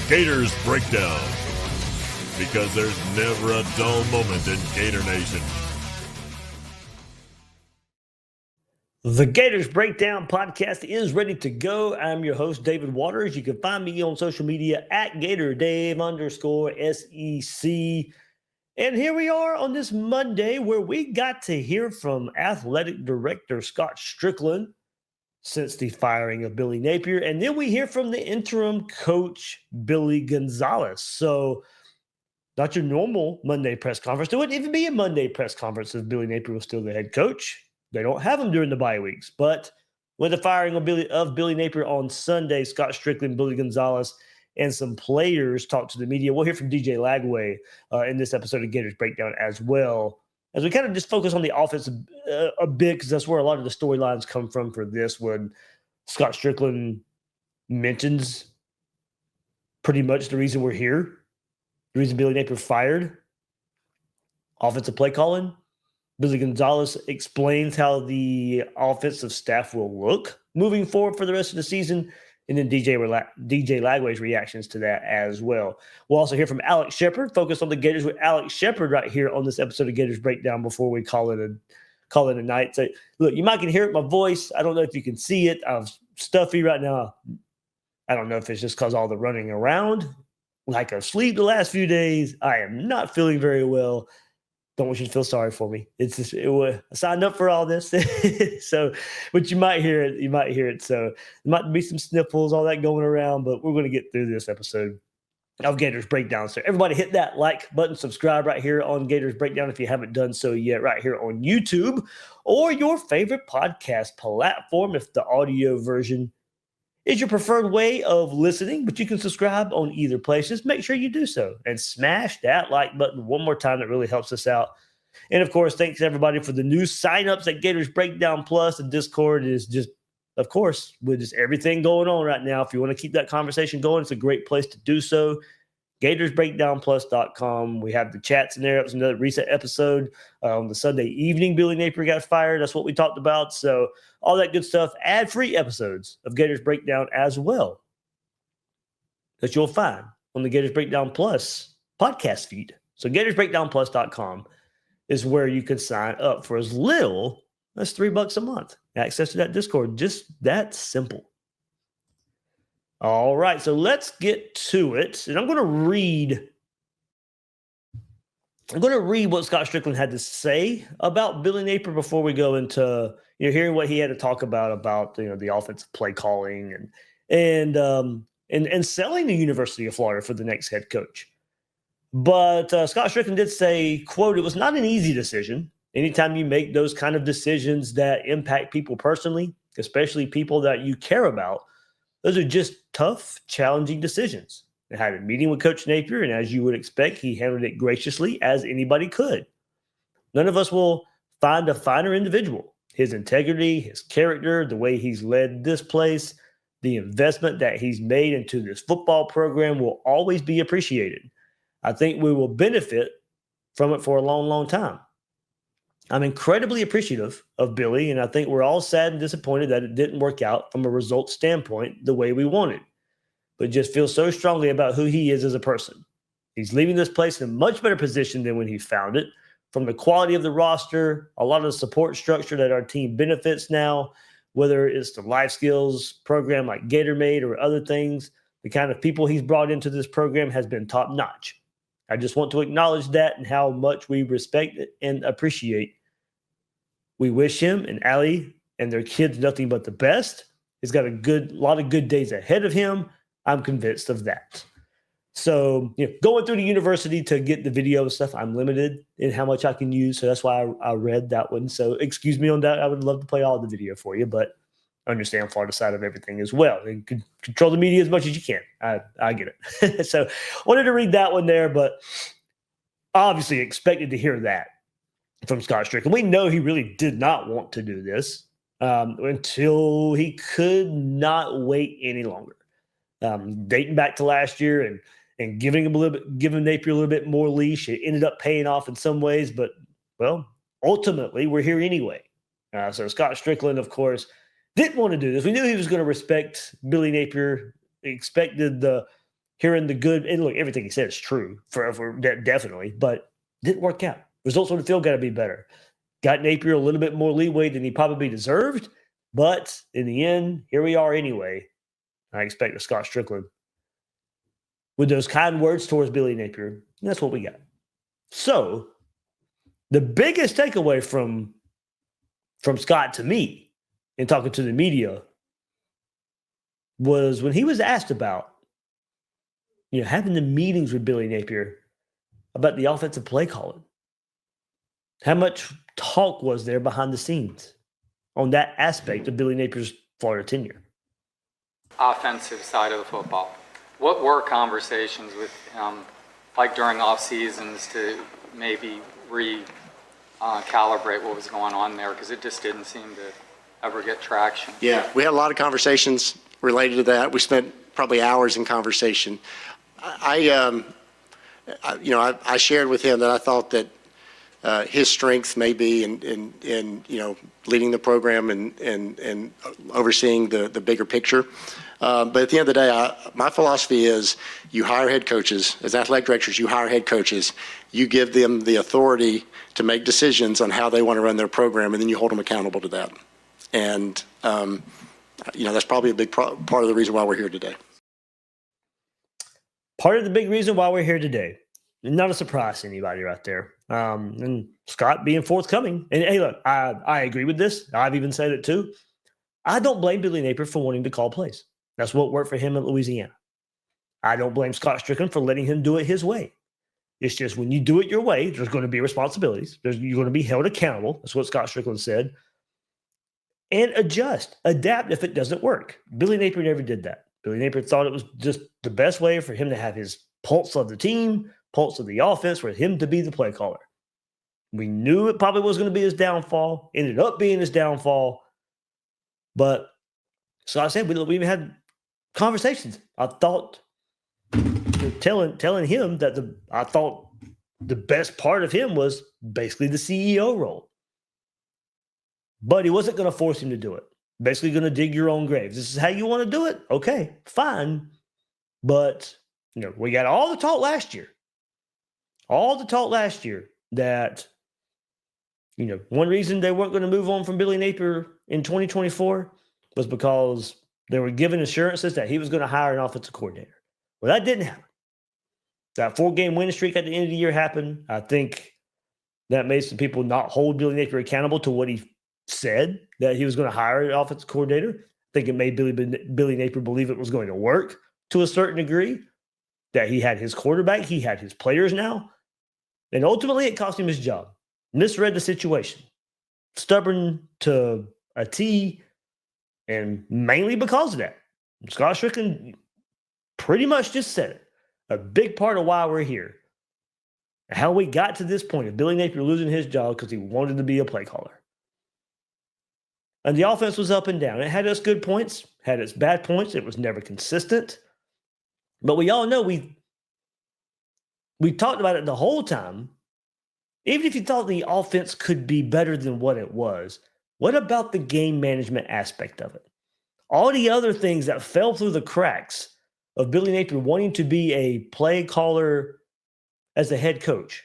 Gators Breakdown, because there's never a dull moment in Gator Nation. The Gators Breakdown podcast is ready to go. I'm your host, David Waters. You can find me on social media at GatorDave_SEC. And here we are on this Monday where we got to hear from Athletic Director Scott Stricklin since the firing of Billy Napier. And then we hear from the interim coach, Billy Gonzales. So not your normal Monday press conference. There wouldn't even be a Monday press conference if Billy Napier was still the head coach. They don't have him during the bye weeks. But with the firing of Billy Napier on Sunday, Scott Stricklin, Billy Gonzales, and some players talked to the media. We'll hear from DJ Lagway in this episode of Gators Breakdown as well, as we kind of just focus on the offense a bit, because that's where a lot of the storylines come from for this, when Scott Stricklin mentions pretty much the reason we're here, the reason Billy Napier fired, offensive play calling. Billy Gonzales explains how the offensive staff will look moving forward for the rest of the season, and then DJ Lagway's reactions to that as well. We'll also hear from Alex Shepard, focus on the Gators with Alex Shepard right here on this episode of Gators Breakdown before we call it a night. So, look, you might can hear it in my voice. I don't know if you can see it. I'm stuffy right now. I don't know if it's just because all the running around, like I've slept the last few days. I am not feeling very well. Don't want you to feel sorry for me. It's just, I signed up for all this. So, but you might hear it. So there might be some sniffles, all that going around, but we're going to get through this episode of Gators Breakdown. So everybody hit that like button, subscribe right here on Gators Breakdown if you haven't done so yet, right here on YouTube or your favorite podcast platform if the audio version is your preferred way of listening, but you can subscribe on either place. Just make sure you do so and smash that like button one more time. That really helps us out. And of course, thanks everybody for the new signups at Gators Breakdown Plus. The Discord is just, of course, with just everything going on right now. If you want to keep that conversation going, it's a great place to do so. GatorsBreakdownPlus.com. We have the chats in there. It was another recent episode on the Sunday evening. Billy Napier got fired. That's what we talked about. So all that good stuff. Ad-free episodes of Gators Breakdown as well that you'll find on the Gators Breakdown Plus podcast feed. So GatorsBreakdownPlus.com is where you can sign up for as little as $3 a month. Access to that Discord. Just that simple. All right, so let's get to it. And I'm going to read what Scott Stricklin had to say about Billy Napier before we go into hearing what he had to talk about the offensive play calling and selling the University of Florida for the next head coach. But Scott Stricklin did say, quote, "It was not an easy decision. Anytime you make those kind of decisions that impact people personally, especially people that you care about, those are just tough, challenging decisions." I had a meeting with Coach Napier, and as you would expect, he handled it graciously as anybody could. None of us will find a finer individual. His integrity, his character, the way he's led this place, the investment that he's made into this football program will always be appreciated. I think we will benefit from it for a long, long time. I'm incredibly appreciative of Billy, and I think we're all sad and disappointed that it didn't work out from a results standpoint the way we wanted, but just feel so strongly about who he is as a person. He's leaving this place in a much better position than when he found it, from the quality of the roster, a lot of the support structure that our team benefits now, whether it's the life skills program like GatorMade or other things. The kind of people he's brought into this program has been top notch. I just want to acknowledge that and how much we respect it and appreciate. We wish him and Allie and their kids nothing but the best. He's got a lot of good days ahead of him. I'm convinced of that. So, going through the university to get the video and stuff, I'm limited in how much I can use. So that's why I read that one. So excuse me on that. I would love to play all the video for you, but I understand Florida side of everything as well. And control the media as much as you can. I get it. So wanted to read that one there, but obviously expected to hear that from Scott Stricklin. We know he really did not want to do this until he could not wait any longer. Dating back to last year and giving Napier a little bit more leash, it ended up paying off in some ways, but ultimately we're here anyway. So Scott Stricklin, of course, didn't want to do this. We knew he was going to respect Billy Napier, expected hearing the good, and look, everything he said is true definitely, but didn't work out. Results on the field got to be better. Got Napier a little bit more leeway than he probably deserved, but in the end, here we are anyway. I expect a Scott Stricklin with those kind words towards Billy Napier. And that's what we got. So the biggest takeaway from Scott to me in talking to the media was when he was asked about, having the meetings with Billy Napier about the offensive play calling. How much talk was there behind the scenes on that aspect of Billy Napier's Florida tenure? Offensive side of the football. What were conversations with him, like during off seasons, to maybe calibrate what was going on there? Because it just didn't seem to ever get traction. Yeah, we had a lot of conversations related to that. We spent probably hours in conversation. I shared with him that I thought that his strength may be in leading the program and overseeing the bigger picture. But at the end of the day, my philosophy is you hire head coaches. As athletic directors, you hire head coaches. You give them the authority to make decisions on how they want to run their program, and then you hold them accountable to that. And, that's probably a big part of the reason why we're here today. Part of the big reason why we're here today. Not a surprise to anybody right there. And Scott being forthcoming. And hey, look, I agree with this. I've even said it too. I don't blame Billy Napier for wanting to call plays. That's what worked for him in Louisiana. I don't blame Scott Stricklin for letting him do it his way. It's just when you do it your way, there's going to be responsibilities. You're going to be held accountable. That's what Scott Stricklin said. And adapt if it doesn't work. Billy Napier never did that. Billy Napier thought it was just the best way for him to have his pulse of the team, pulse of the offense, for him to be the play caller. We knew it probably was going to be his downfall. Ended up being his downfall. But so I said, we even had conversations. I thought, telling him that I thought the best part of him was basically the CEO role. But he wasn't going to force him to do it. Basically going to dig your own grave. This is how you want to do it? Okay, fine. But, we got all the talk last year. That, one reason they weren't going to move on from Billy Napier in 2024 was because they were given assurances that he was going to hire an offensive coordinator. Well, that didn't happen. That 4-game winning streak at the end of the year happened. I think that made some people not hold Billy Napier accountable to what he said, that he was going to hire an offensive coordinator. I think it made Billy Napier believe it was going to work to a certain degree, that he had his quarterback, he had his players now. And ultimately, it cost him his job. Misread the situation. Stubborn to a T, and mainly because of that. Scott Stricklin pretty much just said it. A big part of why we're here. How we got to this point of Billy Napier losing his job because he wanted to be a play caller. And the offense was up and down. It had its good points, had its bad points. It was never consistent. But we all know we talked about it the whole time. Even if you thought the offense could be better than what it was, what about the game management aspect of it? All the other things that fell through the cracks of Billy Napier wanting to be a play caller as a head coach.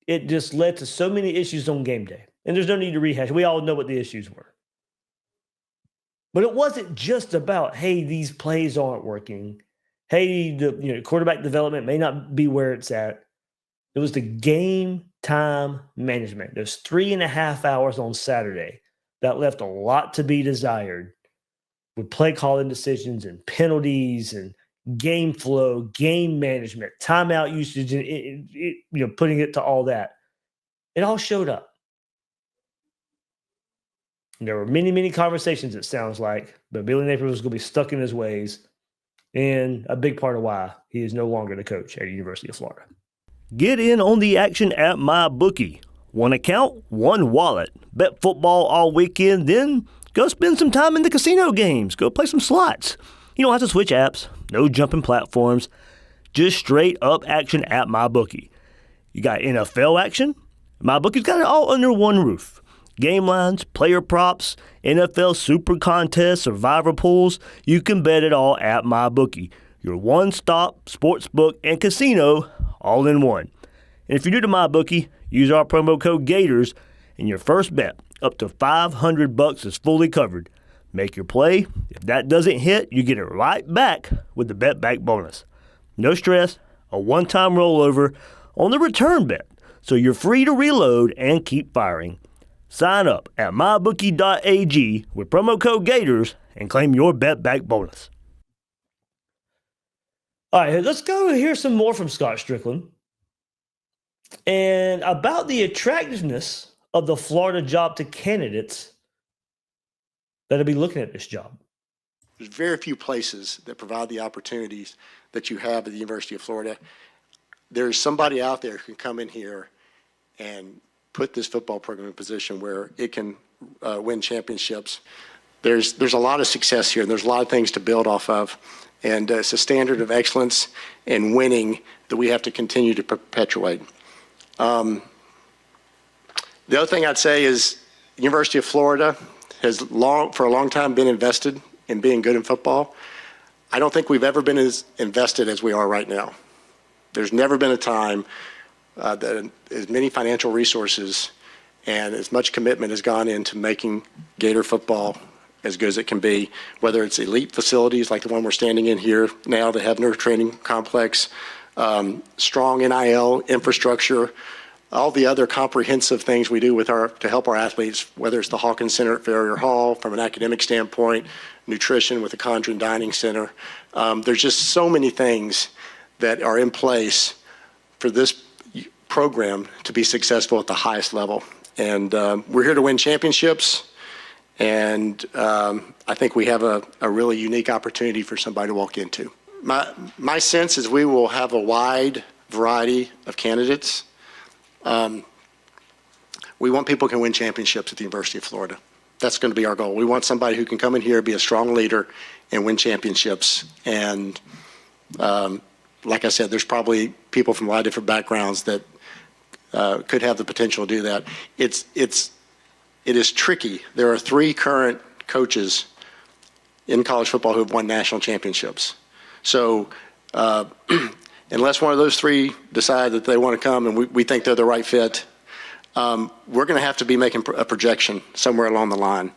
It just led to so many issues on game day. And there's no need to rehash. We all know what the issues were. But it wasn't just about, hey, these plays aren't working. Hey, the quarterback development may not be where it's at. It was the game time management. There's 3.5 hours on Saturday that left a lot to be desired with play calling decisions and penalties and game flow, game management, timeout usage, and putting it to all that. It all showed up. And there were many, many conversations, it sounds like, but Billy Napier was going to be stuck in his ways, and a big part of why he is no longer the coach at the University of Florida. Get in on the action at MyBookie. One account, one wallet. Bet football all weekend, then go spend some time in the casino games. Go play some slots. You don't have to switch apps, no jumping platforms, just straight up action at MyBookie. You got NFL action? MyBookie's got it all under one roof. Game lines, player props, NFL super contests, survivor pools, you can bet it all at MyBookie. your one-stop sportsbook and casino all in one. And if you're new to MyBookie, use our promo code Gators, and your first bet up to $500 is fully covered. Make your play. If that doesn't hit, you get it right back with the bet back bonus. No stress, a one-time rollover on the return bet, so you're free to reload and keep firing. Sign up at mybookie.ag with promo code Gators and claim your bet back bonus. All right, let's go hear some more from Scott Stricklin and about the attractiveness of the Florida job to candidates that'll be looking at this job. There's very few places that provide the opportunities that you have at the University of Florida. There's somebody out there who can come in here and put this football program in a position where it can win championships. There's a lot of success here, and there's a lot of things to build off of. And it's a standard of excellence and winning that we have to continue to perpetuate. The other thing I'd say is the University of Florida has for a long time been invested in being good in football. I don't think we've ever been as invested as we are right now. There's never been a time that as many financial resources and as much commitment has gone into making Gator football as good as it can be, whether it's elite facilities like the one we're standing in here now, the Hebner Training Complex, strong NIL infrastructure, all the other comprehensive things we do to help our athletes, whether it's the Hawkins Center at Farrier Hall from an academic standpoint, nutrition with the Condren Dining Center. There's just so many things that are in place for this program to be successful at the highest level. And we're here to win championships. And I think we have a really unique opportunity for somebody to walk into. My sense is we will have a wide variety of candidates. We want people who can win championships at the University of Florida. That's going to be our goal. We want somebody who can come in here, be a strong leader, and win championships. And like I said, there's probably people from a lot of different backgrounds that could have the potential to do that. It is tricky. There are 3 current coaches in college football who have won national championships. So unless one of those 3 decide that they want to come and we think they're the right fit, we're going to have to be making a projection somewhere along the line.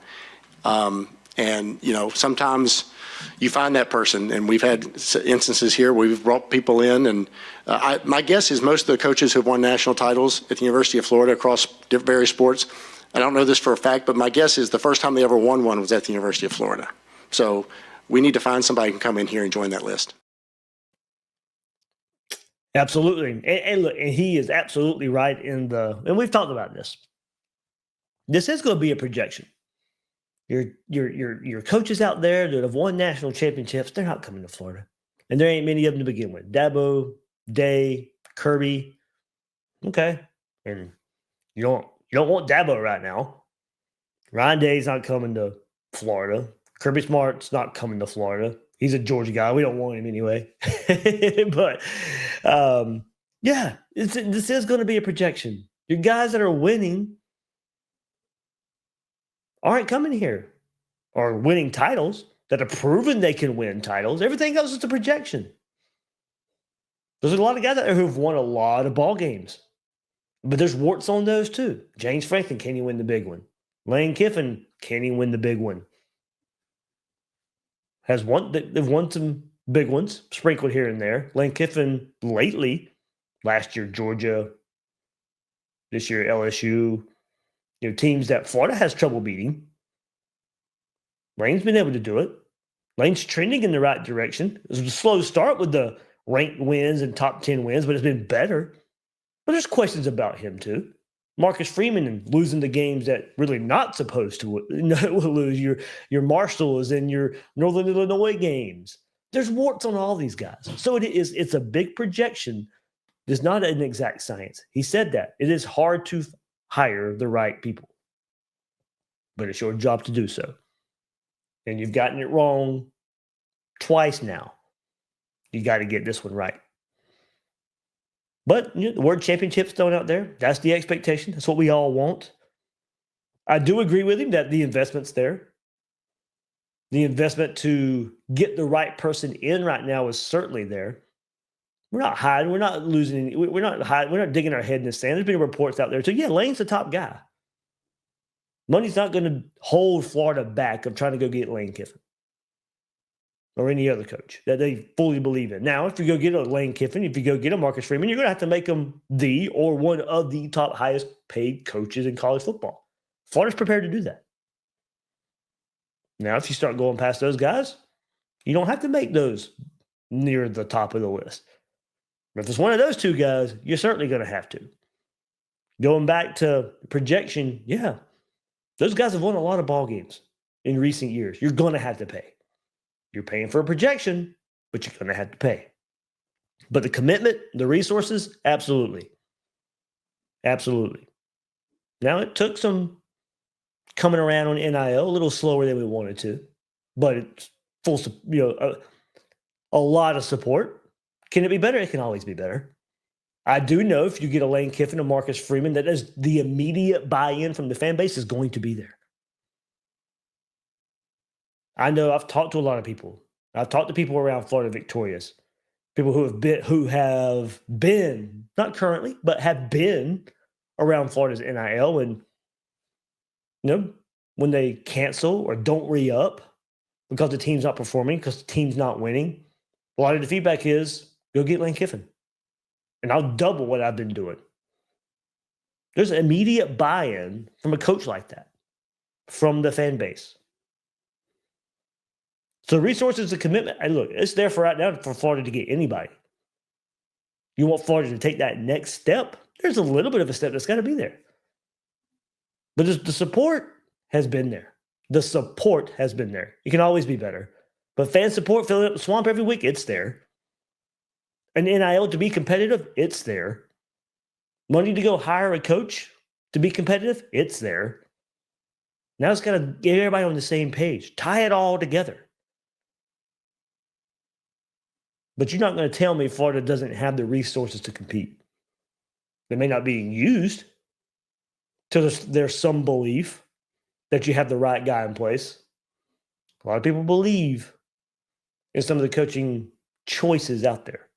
And, sometimes you find that person, and we've had instances here where we've brought people in. And my guess is most of the coaches who have won national titles at the University of Florida across various sports, I don't know this for a fact, but my guess is the first time they ever won one was at the University of Florida. So we need to find somebody who can come in here and join that list. Absolutely. And look, and he is absolutely right and we've talked about this. This is going to be a projection. Your coaches out there that have won national championships, they're not coming to Florida. And there ain't many of them to begin with. Dabo, Day, Kirby. Okay. And you don't want Dabo right now. Ryan Day's not coming to Florida. Kirby Smart's not coming to Florida. He's a Georgia guy. We don't want him anyway. But, this is going to be a projection. Your guys that are winning aren't coming here or winning titles that have proven they can win titles. Everything else is a projection. There's a lot of guys out there who've won a lot of ball games. But there's warts on those too. James Franklin, can he win the big one? Lane Kiffin, can he win the big one? They've won some big ones, sprinkled here and there. Lane Kiffin lately, last year Georgia, this year LSU, teams that Florida has trouble beating. Lane's been able to do it. Lane's trending in the right direction. It was a slow start with the ranked wins and top 10 wins, but it's been better. But there's questions about him too. Marcus Freeman and losing the games that really not supposed to lose. Your Marshalls and your Northern Illinois games. There's warts on all these guys. So it's a big projection. It's not an exact science. He said that. It is hard to hire the right people. But it's your job to do so. And you've gotten it wrong twice now. You got to get this one right. But the word championship's thrown out there. That's the expectation. That's what we all want. I do agree with him that the investment's there. The investment to get the right person in right now is certainly there. We're not hiding. We're not losing. We're not hiding. We're not digging our head in the sand. There's been reports out there too. Yeah, Lane's the top guy. Money's not going to hold Florida back of trying to go get Lane Kiffin or any other coach that they fully believe in. Now, if you go get a Lane Kiffin, if you go get a Marcus Freeman, you're going to have to make them the or one of the top highest paid coaches in college football. Florida's prepared to do that. Now, if you start going past those guys, you don't have to make those near the top of the list. But if it's one of those two guys, you're certainly going to have to. Going back to projection, yeah, those guys have won a lot of ball games in recent years. You're going to have to pay. You're paying for a projection, but you're going to have to pay. But the commitment, the resources, absolutely. Absolutely. Now, it took some coming around on NIL a little slower than we wanted to, but it's full, a lot of support. Can it be better? It can always be better. I do know if you get a Lane Kiffin or Marcus Freeman, that is the immediate buy-in from the fan base is going to be there. I know I've talked to a lot of people. I've talked to people around Florida Victorious, people who have been, not currently, but have been around Florida's NIL, and when they cancel or don't re-up because the team's not performing, because the team's not winning, a lot of the feedback is, go get Lane Kiffin. And I'll double what I've been doing. There's an immediate buy-in from a coach like that, from the fan base. So resources and commitment, and look, it's there for right now for Florida to get anybody. You want Florida to take that next step? There's a little bit of a step that's got to be there. But the support has been there. The support has been there. It can always be better. But fan support filling up the swamp every week, it's there. And NIL to be competitive, it's there. Money to go hire a coach to be competitive, it's there. Now it's got to get everybody on the same page. Tie it all together. But you're not going to tell me Florida doesn't have the resources to compete. They may not be used till there's some belief that you have the right guy in place. A lot of people believe in some of the coaching choices out there.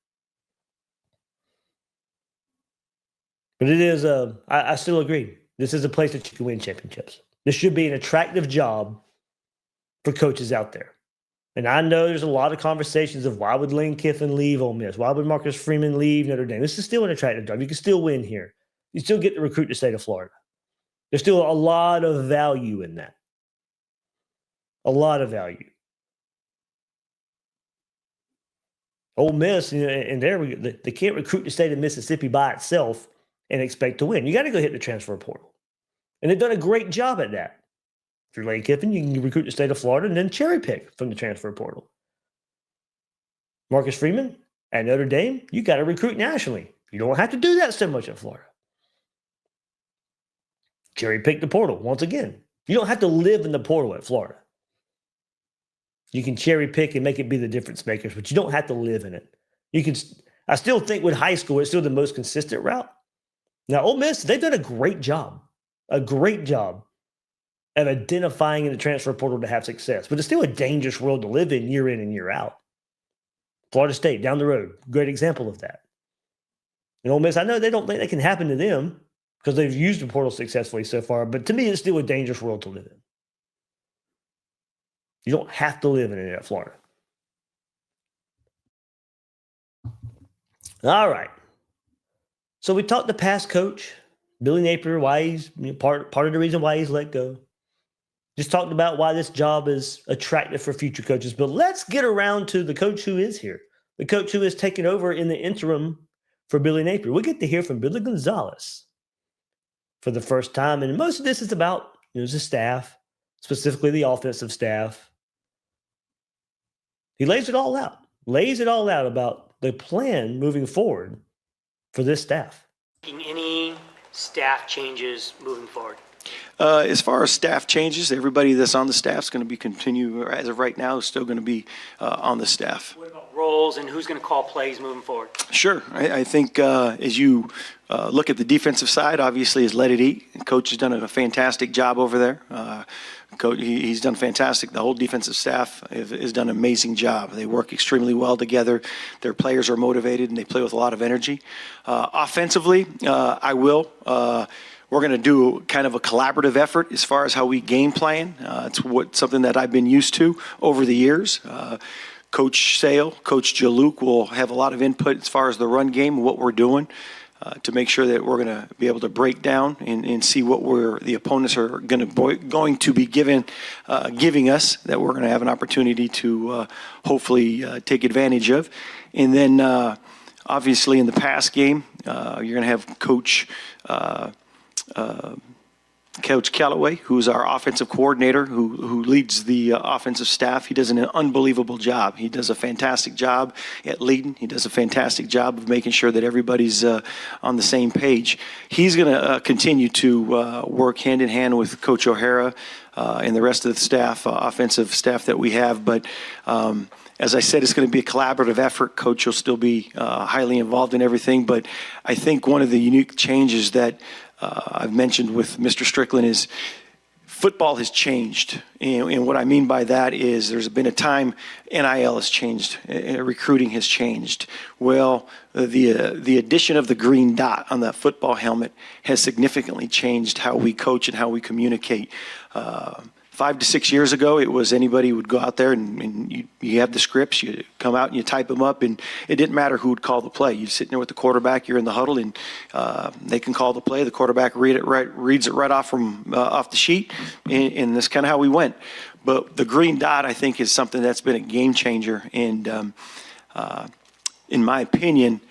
But it is, I still agree. This is a place that you can win championships. This should be an attractive job for coaches out there. And I know there's a lot of conversations of why would Lane Kiffin leave Ole Miss? Why would Marcus Freeman leave Notre Dame? This is still an attractive job. You can still win here. You still get to recruit the state of Florida. There's still a lot of value in that. A lot of value. Ole Miss, and they can't recruit the state of Mississippi by itself and expect to win. You got to go hit the transfer portal. And they've done a great job at that. If you're Lane Kiffin, you can recruit the state of Florida and then cherry pick from the transfer portal. Marcus Freeman at Notre Dame, you got to recruit nationally. You don't have to do that so much in Florida. Cherry pick the portal once again. You don't have to live in the portal at Florida. You can cherry pick and make it be the difference makers, but you don't have to live in it. I still think with high school, it's still the most consistent route. Now, Ole Miss, they've done a great job of identifying in the transfer portal to have success. But it's still a dangerous world to live in and year out. Florida State, down the road, great example of that. And Ole Miss, I know they don't think that can happen to them because they've used the portal successfully so far, but to me, it's still a dangerous world to live in. You don't have to live in it at Florida. All right. So we talked to past coach, Billy Napier, why he's part of the reason why he's let go. Just talked about why this job is attractive for future coaches. But let's get around to the coach who is here, the coach who is taking over in the interim for Billy Napier. We'll get to hear from Billy Gonzales for the first time. And most of this is about the staff, specifically the offensive staff. He lays it all out about the plan moving forward for this staff. Any staff changes moving forward? As far as staff changes, everybody that's on the staff is going to be continue, as of right now, is still going to be on the staff. What about roles and who's going to call plays moving forward? Sure. I think as you look at the defensive side, obviously is Let It Eat. Coach has done a fantastic job over there. Coach, he's done fantastic. The whole defensive staff has done an amazing job. They work extremely well together. Their players are motivated, and they play with a lot of energy. Offensively, we're going to do kind of a collaborative effort as far as how we game plan. It's something that I've been used to over the years. Coach Sale, Coach Jaluk will have a lot of input as far as the run game and what we're doing to make sure that we're going to be able to break down and see what the opponents are going to be giving us, that we're going to have an opportunity to hopefully take advantage of. And then obviously in the pass game, you're going to have Coach Callaway, who's our offensive coordinator, who leads the offensive staff. He does an unbelievable job. He does a fantastic job at leading. He does a fantastic job of making sure that everybody's on the same page. He's going to continue to work hand in hand with Coach O'Hara and the rest of the staff, offensive staff that we have. But as I said, it's going to be a collaborative effort. Coach will still be highly involved in everything. But I think one of the unique changes that I've mentioned with Mr. Stricklin is football has changed. And what I mean by that is there's been a time NIL has changed, recruiting has changed. Well, the addition of the green dot on that football helmet has significantly changed how we coach and how we communicate. 5 to 6 years ago, it was anybody would go out there and you have the scripts, you come out and you type them up, and it didn't matter who would call the play. You're sitting there with the quarterback, you're in the huddle, and they can call the play. The quarterback reads it right off off the sheet, and that's kind of how we went. But the green dot, I think, is something that's been a game changer, and in my opinion,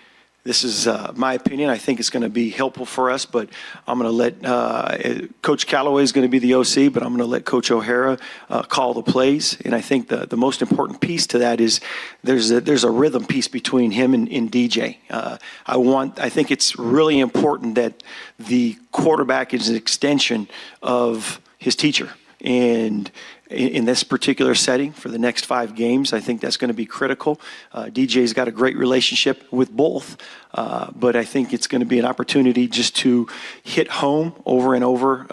this is my opinion. I think it's going to be helpful for us, but I'm going to let Coach Callaway is going to be the OC, but I'm going to let Coach O'Hara call the plays. And I think the most important piece to that is there's a rhythm piece between him and DJ. I think it's really important that the quarterback is an extension of his teacher. And in this particular setting for the next 5 games, I think that's going to be critical. DJ's got a great relationship with both, but I think it's going to be an opportunity just to hit home over and over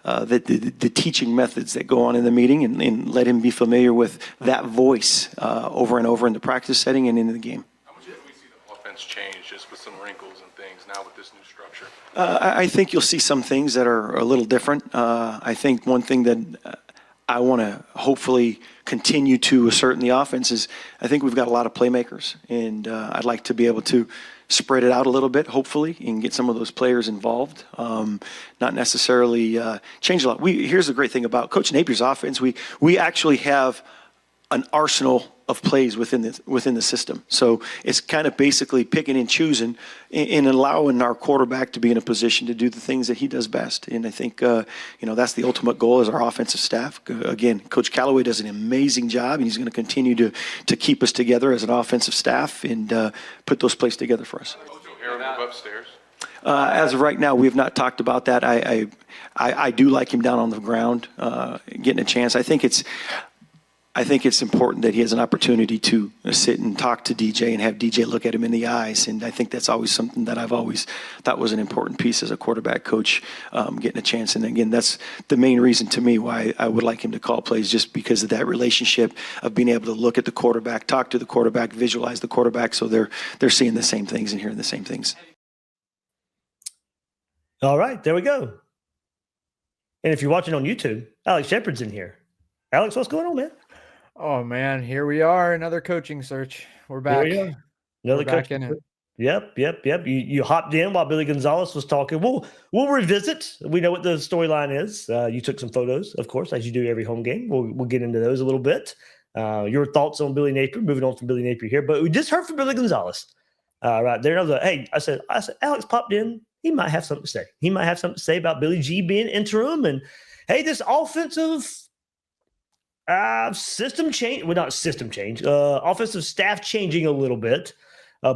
the teaching methods that go on in the meeting, and let him be familiar with that voice over and over in the practice setting and in the game. How much do we see the offense change just with some wrinkles and things now with this new structure? I think you'll see some things that are a little different. I think one thing that I want to hopefully continue to assert in the offense is I think we've got a lot of playmakers, and I'd like to be able to spread it out a little bit, hopefully, and get some of those players involved. Not necessarily change a lot. Here's the great thing about Coach Napier's offense. We actually have an arsenal of plays within the system. So it's kind of basically picking and choosing and allowing our quarterback to be in a position to do the things that he does best. And I think, that's the ultimate goal as our offensive staff. Again, Coach Callaway does an amazing job, and he's going to continue to keep us together as an offensive staff and put those plays together for us. Coach O'Hara move upstairs? As of right now, we have not talked about that. I do like him down on the ground, getting a chance. I think it's important that he has an opportunity to sit and talk to DJ and have DJ look at him in the eyes. And I think that's always something that I've always thought was an important piece as a quarterback coach, getting a chance. And again, that's the main reason to me why I would like him to call plays, just because of that relationship of being able to look at the quarterback, talk to the quarterback, visualize the quarterback, so they're seeing the same things and hearing the same things. All right, there we go. And if you're watching on YouTube, Alex Shepard's in here. Alex, what's going on, man? Oh man, here we are, another coaching search. We're back. Another back in it. Yep. You hopped in while Billy Gonzales was talking. We'll revisit. We know what the storyline is. You took some photos, of course, as you do every home game. We'll get into those a little bit. Your thoughts on Billy Napier, moving on from Billy Napier here. But we just heard from Billy Gonzales right there. I said, Alex popped in. He might have something to say. He might have something to say about Billy G being interim. And, hey, this offensive system change. Well, not system change. Offensive staff changing a little bit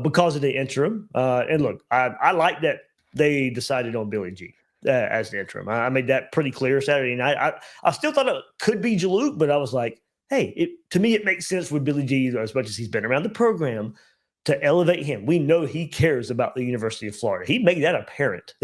because of the interim. And look, I like that they decided on Billy G as the interim. I made that pretty clear Saturday night. I still thought it could be Jaluk, but I was like, hey, to me, it makes sense with Billy G, as much as he's been around the program, to elevate him. We know he cares about the University of Florida. He made that apparent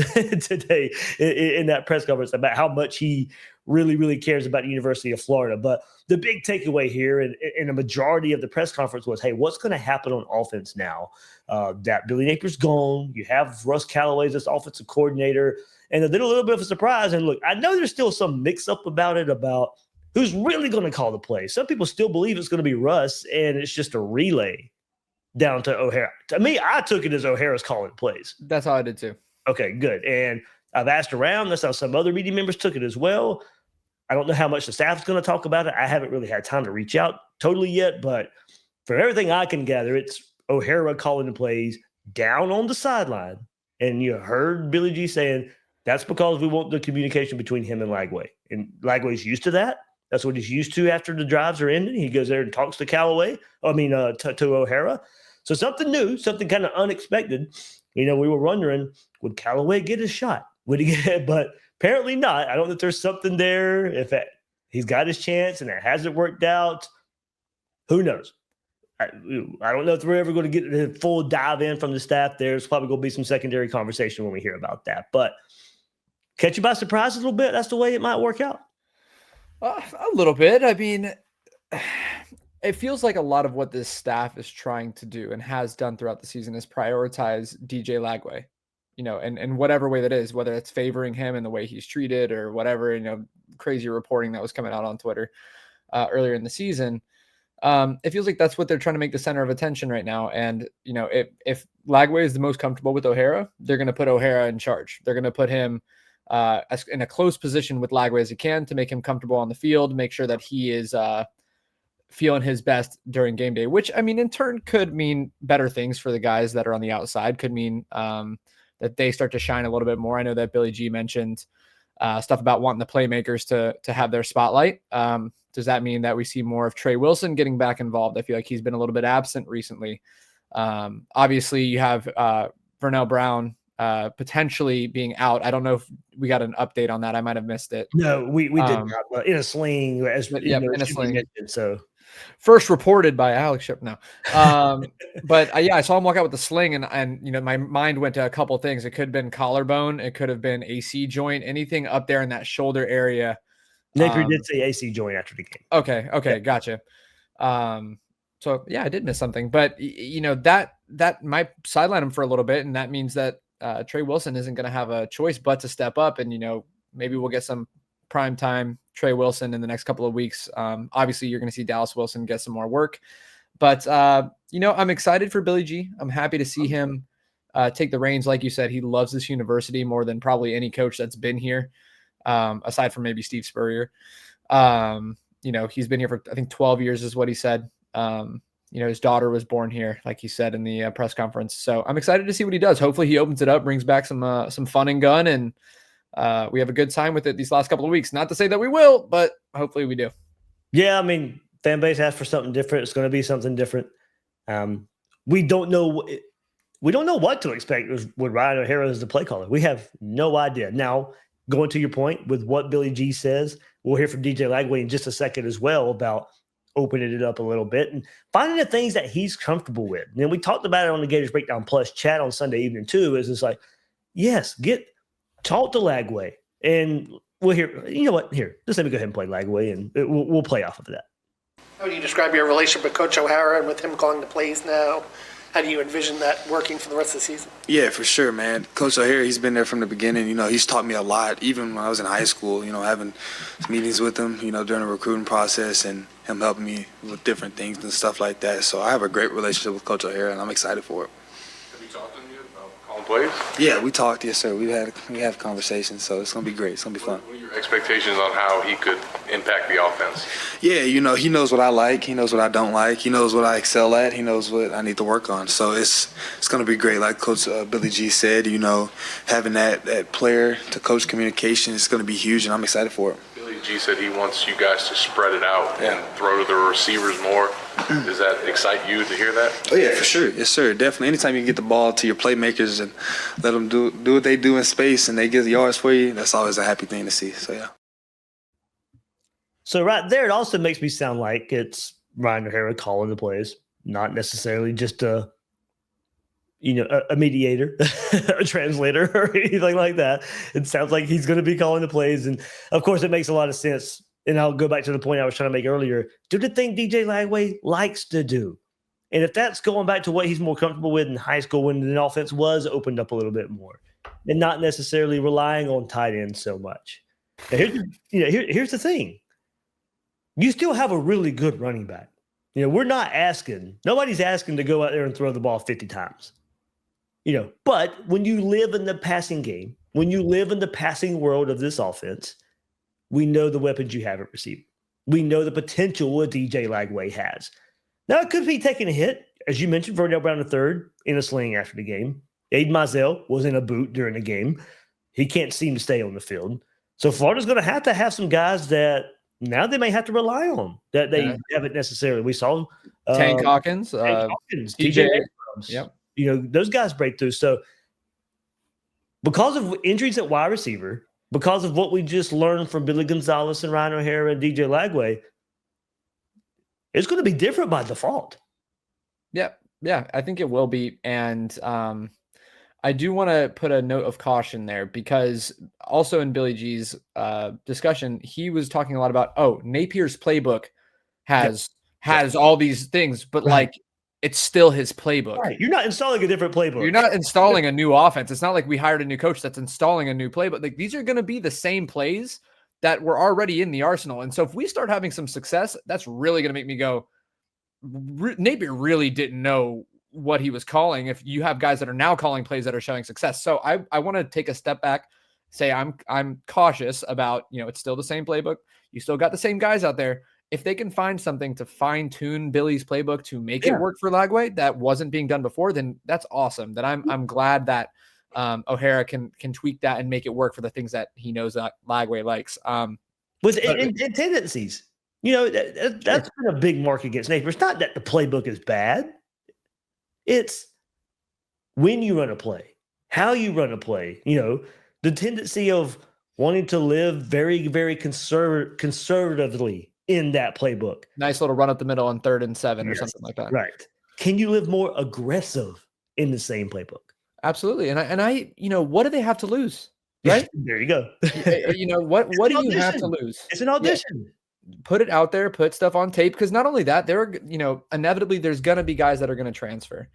today in that press conference about how much he really, really cares about the University of Florida. But the big takeaway here and a majority of the press conference was, hey, what's going to happen on offense now that Billy Napier's gone? You have Russ Callaway as offensive coordinator. And a little bit of a surprise. And look, I know there's still some mix-up about it, about who's really going to call the play. Some people still believe it's going to be Russ, and it's just a relay down to O'Hara. To me, I took it as O'Hara's calling plays. That's how I did too. Okay, good. And I've asked around. That's how some other media members took it as well. I don't know how much the staff's going to talk about it. I haven't really had time to reach out totally yet, but from everything I can gather, it's O'Hara calling the plays down on the sideline. And you heard Billy G saying, that's because we want the communication between him and Lagway. And Lagway's used to that. That's what he's used to after the drives are ending. He goes there and talks to to O'Hara. So something new, something kind of unexpected. We were wondering, would Callaway get his shot? Would he get? But apparently not. I don't know if there's something there. If he's got his chance and it hasn't worked out, who knows? I don't know if we're ever going to get a full dive in from the staff. There's probably going to be some secondary conversation when we hear about that. But catch you by surprise a little bit. That's the way it might work out. A little bit. I mean, it feels like a lot of what this staff is trying to do and has done throughout the season is prioritize DJ Lagway, and whatever way that is, whether it's favoring him in the way he's treated or whatever, crazy reporting that was coming out on Twitter earlier in the season. It feels like that's what they're trying to make the center of attention right now. And, if Lagway is the most comfortable with O'Hara, they're going to put O'Hara in charge. They're going to put him in a close position with Lagway as he can to make him comfortable on the field, make sure that he is feeling his best during game day, which, I mean, in turn could mean better things for the guys that are on the outside, could mean that they start to shine a little bit more. I know that Billy G mentioned stuff about wanting the playmakers to have their spotlight. Does that mean that we see more of Trey Wilson getting back involved? I feel like he's been a little bit absent recently. Obviously, you have Vernell Brown potentially being out. I don't know if we got an update on that. I might have missed it. No, we did not. In a sling, in a sling. Mentioned, so first reported by Alex Ship. No, but I saw him walk out with the sling, and my mind went to a couple things. It could have been collarbone. It could have been AC joint. Anything up there in that shoulder area. Napier did say AC joint after the game. Okay, yeah. Gotcha. So yeah, I did miss something, but that might sideline him for a little bit, and that means that Trey Wilson isn't going to have a choice but to step up, and maybe we'll get some prime time Trey Wilson in the next couple of weeks. Obviously, you're going to see Dallas Wilson get some more work, but I'm excited for Billy G. I'm happy to see him take the reins. Like you said, he loves this university more than probably any coach that's been here, aside from maybe Steve Spurrier. He's been here for, I think, 12 years is what he said. His daughter was born here, like he said in the press conference. So I'm excited to see what he does. Hopefully he opens it up, brings back some fun and gun, and we have a good time with it these last couple of weeks. Not to say that we will, but hopefully we do. Yeah, I mean, fan base asked for something different. It's going to be something different. We don't know what to expect with Ryan O'Hara as the play caller. We have no idea. Now, going to your point with what Billy G says, we'll hear from DJ Lagway in just a second as well about opening it up a little bit and finding the things that he's comfortable with. And we talked about it on the Gators Breakdown Plus chat on Sunday evening too, is it's like, yes, talk to Lagway, and we'll hear, you know what, here, just let me go ahead and play Lagway, and we'll play off of that. How do you describe your relationship with Coach O'Hara and with him calling the plays now? How do you envision that working for the rest of the season? Yeah, for sure, man. Coach O'Hara, he's been there from the beginning. He's taught me a lot, even when I was in high school, having meetings with him, during the recruiting process and him helping me with different things and stuff like that. So I have a great relationship with Coach O'Hara, and I'm excited for it. Have you talked to him yet about calling plays? Yeah, we talked, yes, sir. We have conversations, so it's going to be great. It's going to be fun. What are your expectations on how he could impact the offense? Yeah, he knows what I like. He knows what I don't like. He knows what I excel at. He knows what I need to work on. So it's going to be great. Like Coach Billy G said, having that player to coach communication is going to be huge, and I'm excited for it. Billy G said he wants you guys to spread it out and throw to the receivers more. Does that excite you to hear that? Oh, yeah, for sure. Yes, sir. Definitely. Anytime you can get the ball to your playmakers and let them do what they do in space and they get the yards for you, that's always a happy thing to see. So, yeah. So right there, it also makes me sound like it's Ryan O'Hara calling the plays, not necessarily just a a mediator, a translator, or anything like that. It sounds like he's going to be calling the plays. And of course, it makes a lot of sense. And I'll go back to the point I was trying to make earlier. Do the thing DJ Lagway likes to do. And if that's going back to what he's more comfortable with in high school when the offense was opened up a little bit more and not necessarily relying on tight ends so much. Now here's the thing. You still have a really good running back. Nobody's asking to go out there and throw the ball 50 times. But when you live in the passing game, when you live in the passing world of this offense, we know the weapons you have at receiver. We know the potential a DJ Lagway has. Now, it could be taking a hit, as you mentioned, Verdell Brown III in a sling after the game. Aiden Mizell was in a boot during the game. He can't seem to stay on the field. So Florida's going to have some guys that now they may have to rely on that they haven't necessarily. We saw Tank Hawkins, DJ Abrams. Yep. Those guys break through. So because of injuries at wide receiver, because of what we just learned from Billy Gonzales and Ryan O'Hara and DJ Lagway, it's going to be different by default. Yeah, I think it will be. And I do want to put a note of caution there because also in Billy G's discussion, he was talking a lot about, Napier's playbook has all these things, but it's still his playbook. Right. You're not installing a different playbook. You're not installing a new offense. It's not like we hired a new coach that's installing a new playbook. Like these are going to be the same plays that were already in the arsenal. And so if we start having some success, that's really going to make me go, Napier really didn't know what he was calling if you have guys that are now calling plays that are showing success. So I want to take a step back, say I'm cautious about, it's still the same playbook. You still got the same guys out there. If they can find something to fine tune Billy's playbook to make it work for Lagway that wasn't being done before, then that's awesome. That I'm glad that O'Hara can tweak that and make it work for the things that he knows that Lagway likes. With tendencies, that's been a big mark against Napier. It's not that the playbook is bad. It's when you run a play, how you run a play, the tendency of wanting to live very, very conservatively in that playbook. Nice little run up the middle on 3rd and 7 or something like that. Right. Can you live more aggressive in the same playbook? Absolutely. And I, what do they have to lose? Right? There you go. What do you have to lose? It's an audition. Yeah. Put it out there, put stuff on tape. Because not only that, there are, inevitably there's going to be guys that are going to transfer.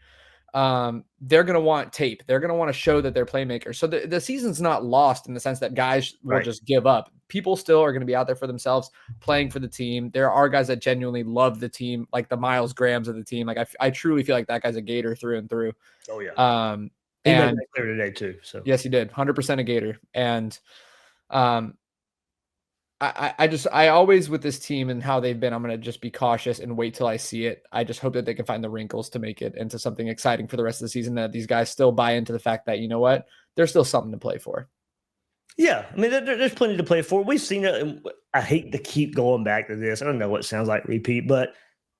They're going to want tape. They're going to want to show that they're playmakers. So the season's not lost in the sense that guys will just give up. People still are going to be out there for themselves, playing for the team. There are guys that genuinely love the team, like the Miles Grahams of the team. Like I truly feel like that guy's a Gator through and through. Oh yeah. He made that clear today too. So yes, he did. 100% a Gator. And I always with this team and how they've been, I'm going to just be cautious and wait till I see it. I just hope that they can find the wrinkles to make it into something exciting for the rest of the season, that these guys still buy into the fact that, there's still something to play for. Yeah. I mean, there's plenty to play for. We've seen it. And I hate to keep going back to this. I don't know what it sounds like repeat, but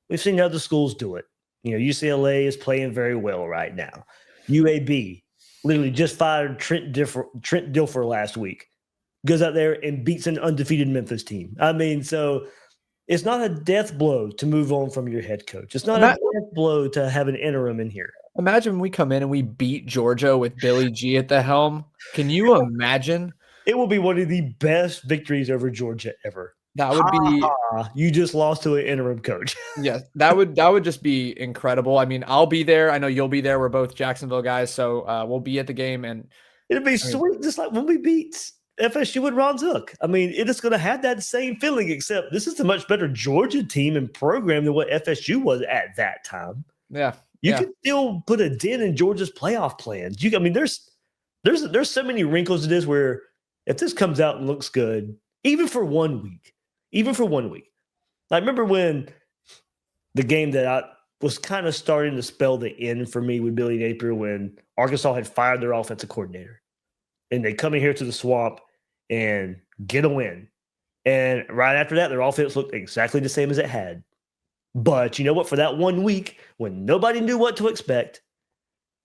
we've seen other schools do it. UCLA is playing very well right now. UAB literally just fired Trent Dilfer last week. Goes out there and beats an undefeated Memphis team. I mean, so it's not a death blow to move on from your head coach. It's not a death blow to have an interim in here. Imagine when we come in and we beat Georgia with Billy G at the helm. Can you imagine? It will be one of the best victories over Georgia ever. That would be. You just lost to an interim coach. Yes, that would just be incredible. I mean, I'll be there. I know you'll be there. We're both Jacksonville guys, so we'll be at the game, and it'll be sweet, just like when we beat FSU with Ron Zook. I mean, it is going to have that same feeling, except this is a much better Georgia team and program than what FSU was at that time. Yeah, you can still put a dent in Georgia's playoff plans. I mean, there's so many wrinkles to this where if this comes out and looks good, even for 1 week. I remember when the game that I was kind of starting to spell the end for me with Billy Napier when Arkansas had fired their offensive coordinator. And they come in here to the Swamp and get a win. And right after that, their offense looked exactly the same as it had. But you know what? For that 1 week, when nobody knew what to expect,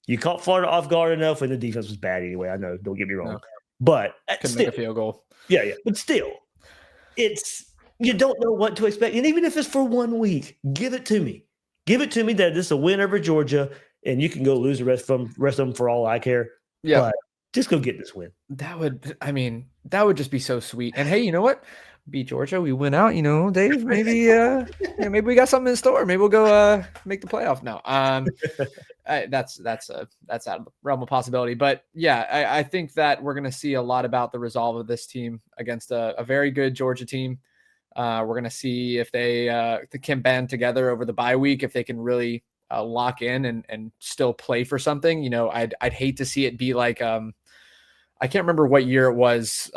you caught Florida off guard enough, and the defense was bad anyway. I know, don't get me wrong. No. But couldn't make a field goal. Yeah. But still, you don't know what to expect. And even if it's for 1 week, give it to me. Give it to me that this is a win over Georgia. and you can go lose the rest of them for all I care. Yeah. But just go get this win. That would just be so sweet. And hey, you know what? Beat Georgia, we win out, Dave, maybe maybe we got something in store. Maybe we'll go make the playoff. No. That's out of the realm of possibility. But yeah, I think that we're going to see a lot about the resolve of this team against a very good Georgia team. We're going to see if they can band together over the bye week, if they can really lock in and still play for something. I'd hate to see it be like I can't remember what year it was.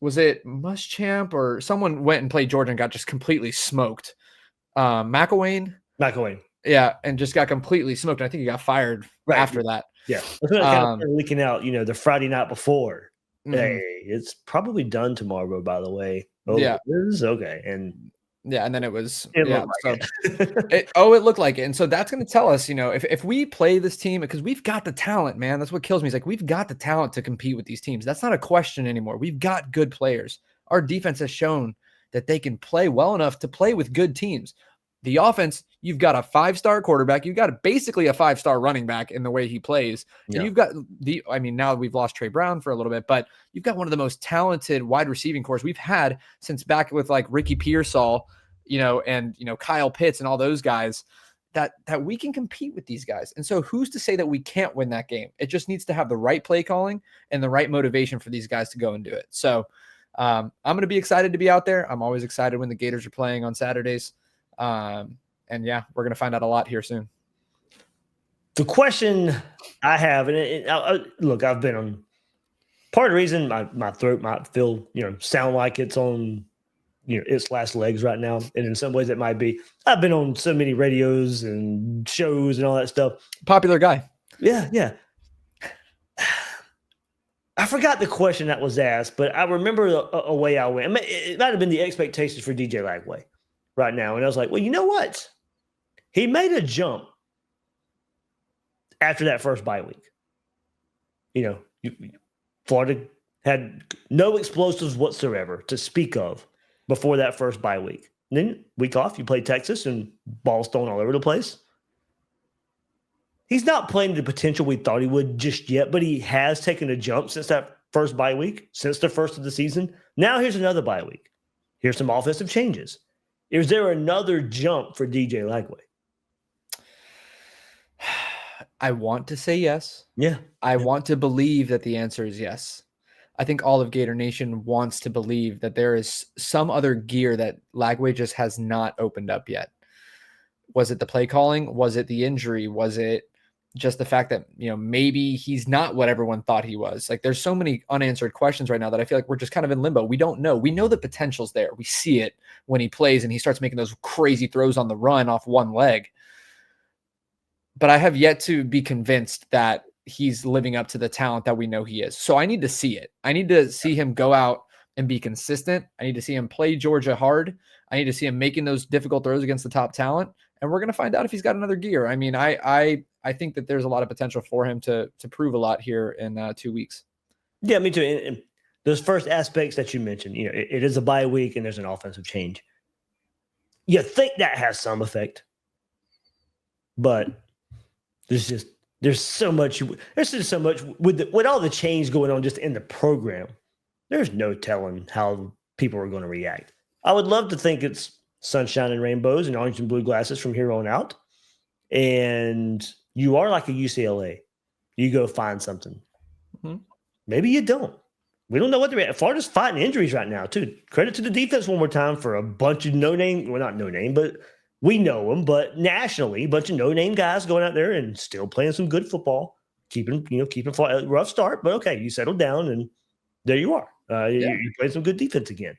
Was it Muschamp or someone went and played Georgia and got just completely smoked? McElwain. Yeah, and just got completely smoked. And I think he got fired after that. Yeah, that's kind of leaking out. The Friday night before. Mm-hmm. Hey, it's probably done tomorrow. By the way. Oh, yeah. It is okay. And then it was. It looked like it. And so that's going to tell us, if we play this team, because we've got the talent, man. That's what kills me. It's like we've got the talent to compete with these teams. That's not a question anymore. We've got good players. Our defense has shown that they can play well enough to play with good teams. The offense, you've got a 5-star quarterback. You've got basically a 5-star running back in the way he plays. Yeah. And you've got now we've lost Trey Brown for a little bit, but you've got one of the most talented wide receiving cores we've had since back with like Ricky Pearsall, and Kyle Pitts and all those guys that we can compete with these guys. And so who's to say that we can't win that game? It just needs to have the right play calling and the right motivation for these guys to go and do it. So I'm going to be excited to be out there. I'm always excited when the Gators are playing on Saturdays. And yeah, we're going to find out a lot here soon. The question I have, look, I've been on part of the reason my throat might feel, sound like it's on, its last legs right now. And in some ways it might be, I've been on so many radios and shows and all that stuff. Popular guy. Yeah. I forgot the question that was asked, but I remember a way I went. It might have been the expectations for DJ Lagway right now. And I was like, well, you know what? He made a jump after that first bye week. Florida had no explosives whatsoever to speak of before that first bye week. And then week off, you play Texas and balls thrown all over the place. He's not playing the potential we thought he would just yet, but he has taken a jump since that first bye week, since the first of the season. Now here's another bye week. Here's some offensive changes. Is there another jump for DJ Lagway? I want to say yes. Yeah. I want to believe that the answer is yes. I think all of Gator Nation wants to believe that there is some other gear that Lagway just has not opened up yet. Was it the play calling? Was it the injury? Was it just the fact that, maybe he's not what everyone thought he was? Like, there's so many unanswered questions right now that I feel like we're just kind of in limbo. We don't know. We know the potential's there. We see it when he plays and he starts making those crazy throws on the run off one leg. But I have yet to be convinced that he's living up to the talent that we know he is. So I need to see it. I need to see him go out and be consistent. I need to see him play Georgia hard. I need to see him making those difficult throws against the top talent. And we're going to find out if he's got another gear. I mean, I think that there's a lot of potential for him to prove a lot here in 2 weeks. Yeah, me too. And those first aspects that you mentioned, it is a bye week and there's an offensive change. You think that has some effect, but there's just so much with all the change going on just in the program. There's no telling how people are going to react. I would love to think it's sunshine and rainbows and orange and blue glasses from here on out. And you are like a UCLA. You go find something. Mm-hmm. Maybe you don't. We don't know what they're at. Florida's fighting injuries right now, too. Credit to the defense one more time for a bunch of no-name, well, not no-name, but we know them, but nationally, a bunch of no-name guys going out there and still playing some good football, keeping a rough start, but okay, you settled down and there you are. You're playing some good defense again.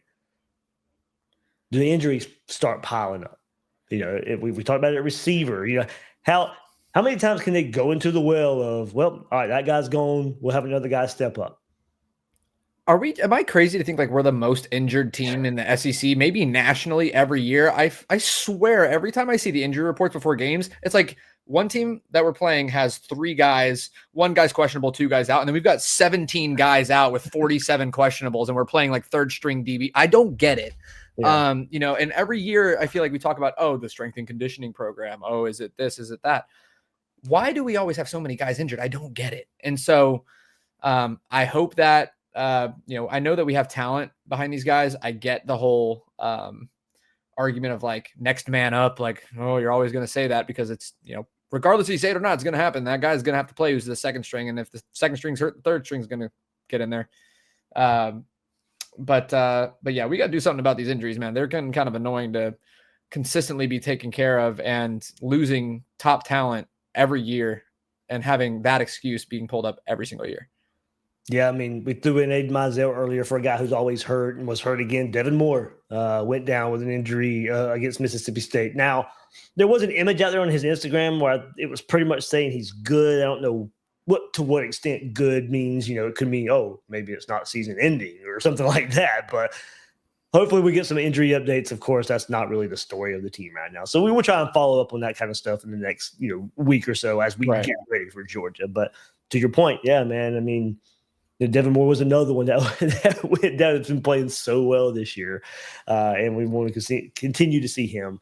The injuries start piling up. We talked about it at receiver. How many times can they go into the well of, well, all right, that guy's gone, we'll have another guy step up. Am I crazy to think like we're the most injured team in the SEC, maybe nationally every year? I swear every time I see the injury reports before games, it's like one team that we're playing has 3 guys, 1 guy's questionable, 2 guys out. And then we've got 17 guys out with 47 questionables and we're playing like third string DB. I don't get it. Yeah. And every year I feel like we talk about, the strength and conditioning program. Oh, is it this? Is it that? why do we always have so many guys injured? I don't get it. And so I hope that, I know that we have talent behind these guys. I get the whole argument of like next man up, like, oh, you're always going to say that because it's, regardless if you say it or not, it's going to happen. That guy's going to have to play who's the second string. And if the second string's hurt, the third string's going to get in there. But yeah, we got to do something about these injuries, man. They're kind of annoying to consistently be taken care of, and losing top talent every year and having that excuse being pulled up every single year. Yeah, I mean, we threw in Aiden Mizell earlier for a guy who's always hurt and was hurt again. Devin Moore went down with an injury against Mississippi State. Now, there was an image out there on his Instagram where it was pretty much saying he's good. I don't know to what extent good means. It could mean, oh, maybe it's not season ending or something like that. But hopefully we get some injury updates. Of course, that's not really the story of the team right now. So we will try and follow up on that kind of stuff in the next week or so as we get ready for Georgia. But to your point, yeah, man, I mean, Devin Moore was another one that went down. It's been playing so well this year, and we want to continue to see him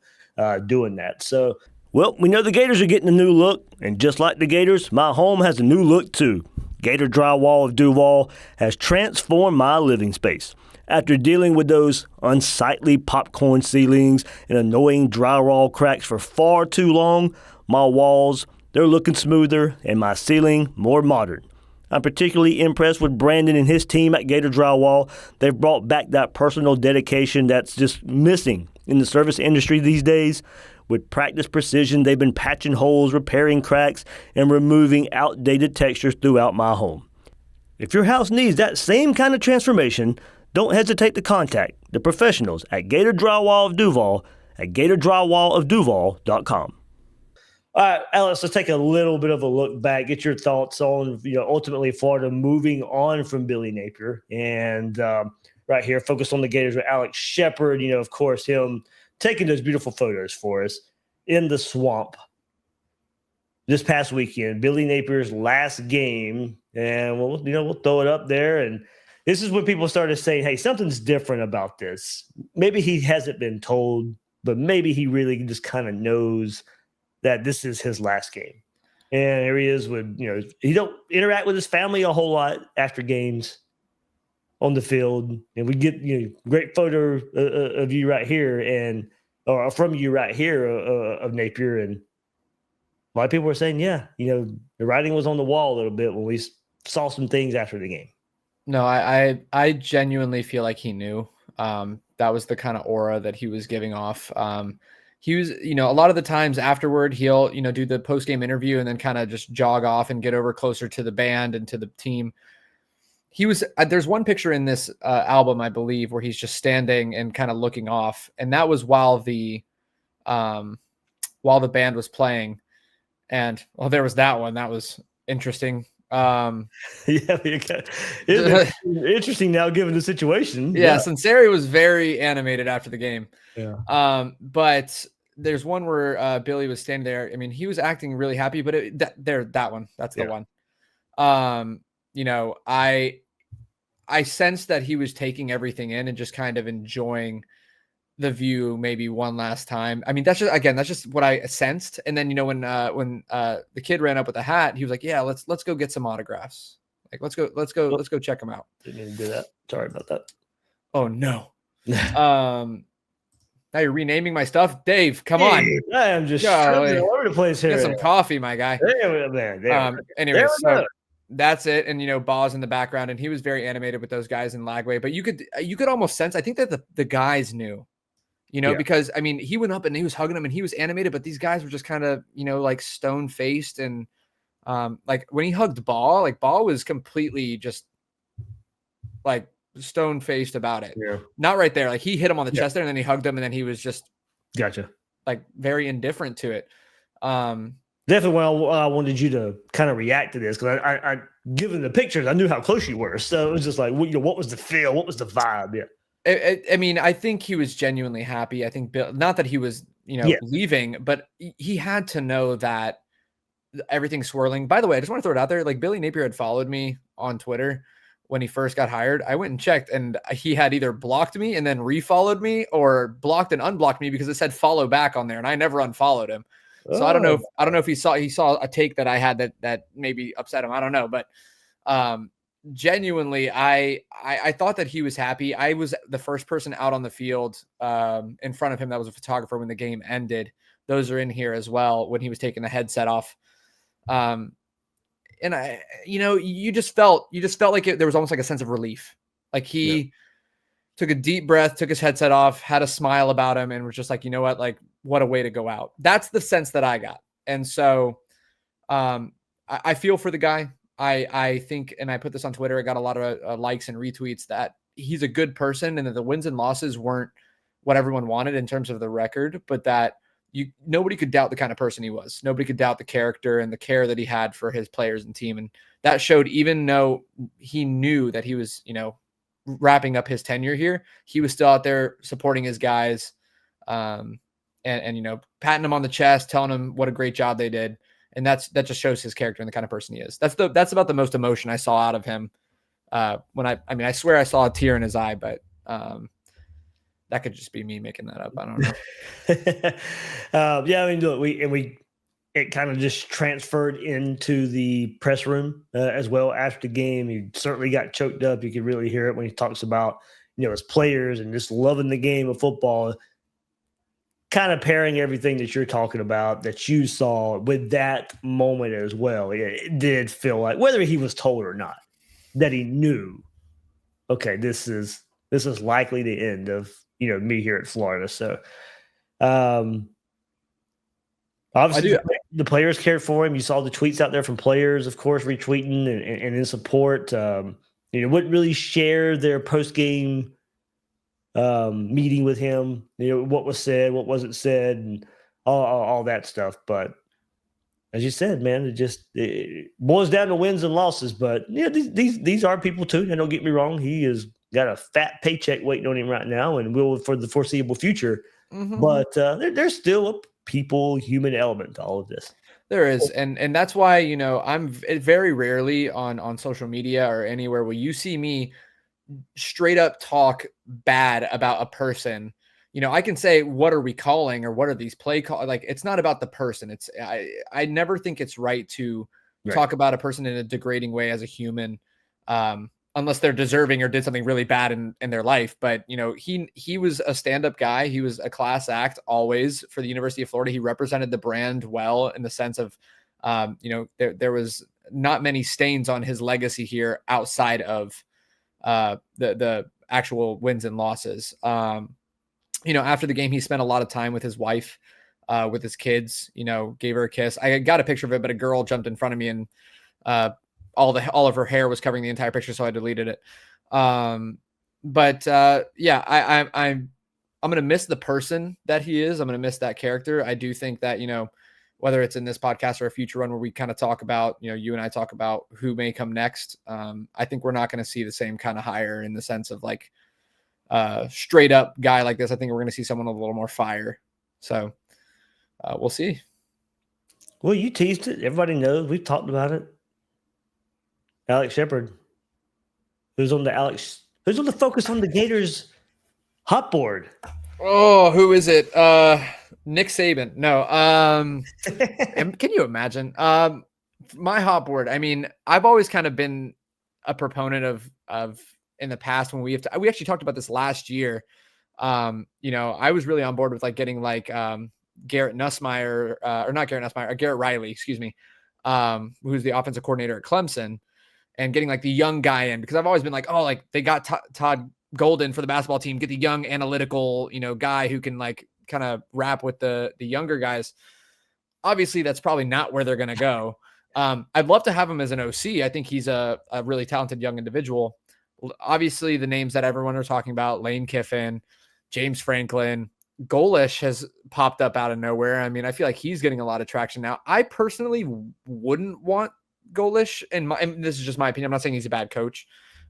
doing that. So, well, we know the Gators are getting a new look, and just like the Gators, my home has a new look too. Gator Drywall of Duval has transformed my living space. After dealing with those unsightly popcorn ceilings and annoying drywall cracks for far too long, my walls, they're looking smoother and my ceiling more modern. I'm particularly impressed with Brandon and his team at Gator Drywall. They've brought back that personal dedication that's just missing in the service industry these days. With practice precision, they've been patching holes, repairing cracks, and removing outdated textures throughout my home. If your house needs that same kind of transformation, don't hesitate to contact the professionals at Gator Drywall of Duval at gatordrywallofduval.com. All right, Alex, let's take a little bit of a look back. Get your thoughts on, ultimately Florida moving on from Billy Napier. And right here, focus on the Gators with Alex Shepard. Of course, him taking those beautiful photos for us in the swamp this past weekend. Billy Napier's last game. And we'll throw it up there. And this is when people started saying, hey, something's different about this. Maybe he hasn't been told, but maybe he really just kind of knows that this is his last game. And here he is with, he don't interact with his family a whole lot after games on the field. And we get, great photo of you right here or from you right here of Napier. And a lot of people were saying, yeah, the writing was on the wall a little bit when we saw some things after the game. No, I genuinely feel like he knew. That was the kind of aura that he was giving off. He was, a lot of the times afterward, he'll, do the post-game interview and then kind of just jog off and get over closer to the band and to the team. He was, there's one picture in this album, I believe, where he's just standing and kind of looking off. And that was while the band was playing. And, there was that one. That was interesting. Interesting now given the situation. Yeah. Sinceri was very animated after the game. Yeah. But there's one where Billy was standing there. I mean, he was acting really happy, but that one, that's the one. I sensed that he was taking everything in and just kind of enjoying the view maybe one last time. I mean, that's just what I sensed. And then, when the kid ran up with the hat, he was like, yeah, let's go get some autographs. Like, let's go check them out. Didn't mean to do that. Sorry about that. Oh no. Now you're renaming my stuff, Dave. Come on. I am just all over the place here. Get some coffee, my guy. Anyway, so that's it. And Baw's in the background, and he was very animated with those guys in Lagway. But you could almost sense. I think that the guys knew, because I mean, he went up and he was hugging them, and he was animated. But these guys were just kind of like stone faced, and like when he hugged Baw, like Baw was completely just like stone faced about it. Yeah. Not right there. Like he hit him on the chest there and then he hugged him and then he was just like very indifferent to it. Definitely I wanted you to kind of react to this because I given the pictures, I knew how close you were. So it was just like, what was the feel? What was the vibe? Yeah. I mean, I think he was genuinely happy. I think Bill, not that he was, leaving, but he had to know that everything's swirling. By the way, I just want to throw it out there. Like Billy Napier had followed me on Twitter when he first got hired. I went and checked, and he had either blocked me and then refollowed me or blocked and unblocked me because it said follow back on there, and I never unfollowed him. So I don't know if he saw a take that I had that maybe upset him. I don't know, but genuinely, I thought that he was happy. I was the first person out on the field in front of him that was a photographer when the game ended. Those are in here as well when he was taking the headset off. And you just felt like there was almost like a sense of relief. Like he took a deep breath, took his headset off, had a smile about him, and was just like, you know what? Like, what a way to go out. That's the sense that I got. And so I feel for the guy. I think, and I put this on Twitter, I got a lot of likes and retweets, that he's a good person and that the wins and losses weren't what everyone wanted in terms of the record, but that nobody could doubt the kind of person he was. Nobody could doubt the character and the care that he had for his players and team. And that showed, even though he knew that he was, wrapping up his tenure here, he was still out there supporting his guys, and patting them on the chest, telling them what a great job they did. And that just shows his character and the kind of person he is. That's about the most emotion I saw out of him. When I swear I saw a tear in his eye, but that could just be me making that up. I don't know. Look, it kind of just transferred into the press room as well after the game. He certainly got choked up. You could really hear it when he talks about, his players and just loving the game of football. Kind of pairing everything that you're talking about that you saw with that moment as well. It did feel like, whether he was told or not, that he knew, okay, this is likely the end of, me here at Florida. So, obviously the players cared for him. You saw the tweets out there from players, of course, retweeting and in support. Wouldn't really share their post-game meeting with him, what was said, what wasn't said, and all that stuff. But as you said, man, it boils down to wins and losses. But these are people too. And don't get me wrong, he has got a fat paycheck waiting on him right now, and will for the foreseeable future. Mm-hmm. But there's still a human element to all of this. There is, and that's why I'm very rarely on social media or anywhere where you see me straight up talk bad about a person. I can say, what are we calling, or what are these play call? Like, it's not about the person. I never think it's right to talk about a person in a degrading way as a human, unless they're deserving or did something really bad in their life. But he was a stand-up guy. He was a class act always for the University of Florida. He represented the brand well, in the sense of there was not many stains on his legacy here outside of the actual wins and losses. After the game, he spent a lot of time with his wife, with his kids, gave her a kiss. I got a picture of it, but a girl jumped in front of me, and all of her hair was covering the entire picture, so I deleted it. I'm going to miss the person that he is. I'm going to miss that character. I do think that, whether it's in this podcast or a future one where we kind of talk about, you and I talk about who may come next. I think we're not going to see the same kind of hire in the sense of like straight up guy like this. I think we're going to see someone with a little more fire. So we'll see. Well, you teased it. Everybody knows. We've talked about it. Alex Shepard, who's on the Focus on the Gators hot board. Oh, who is it? Nick Saban. No. Can you imagine? My hot board. I mean, I've always kind of been a proponent of in the past when we actually talked about this last year. I was really on board with like getting like Garrett Nussmeier, or not Garrett Nussmeier, Garrett Riley, excuse me, who's the offensive coordinator at Clemson, and getting like the young guy in, because I've always been like, oh, like they got Todd Golden for the basketball team, get the young analytical, guy who can like kind of rap with the younger guys. Obviously that's probably not where they're going to go. I'd love to have him as an OC. I think he's a really talented young individual. Obviously the names that everyone are talking about, Lane Kiffin, James Franklin, Golish has popped up out of nowhere. I mean, I feel like he's getting a lot of traction now. I personally wouldn't want Golish, and this is just my opinion. I'm not saying he's a bad coach.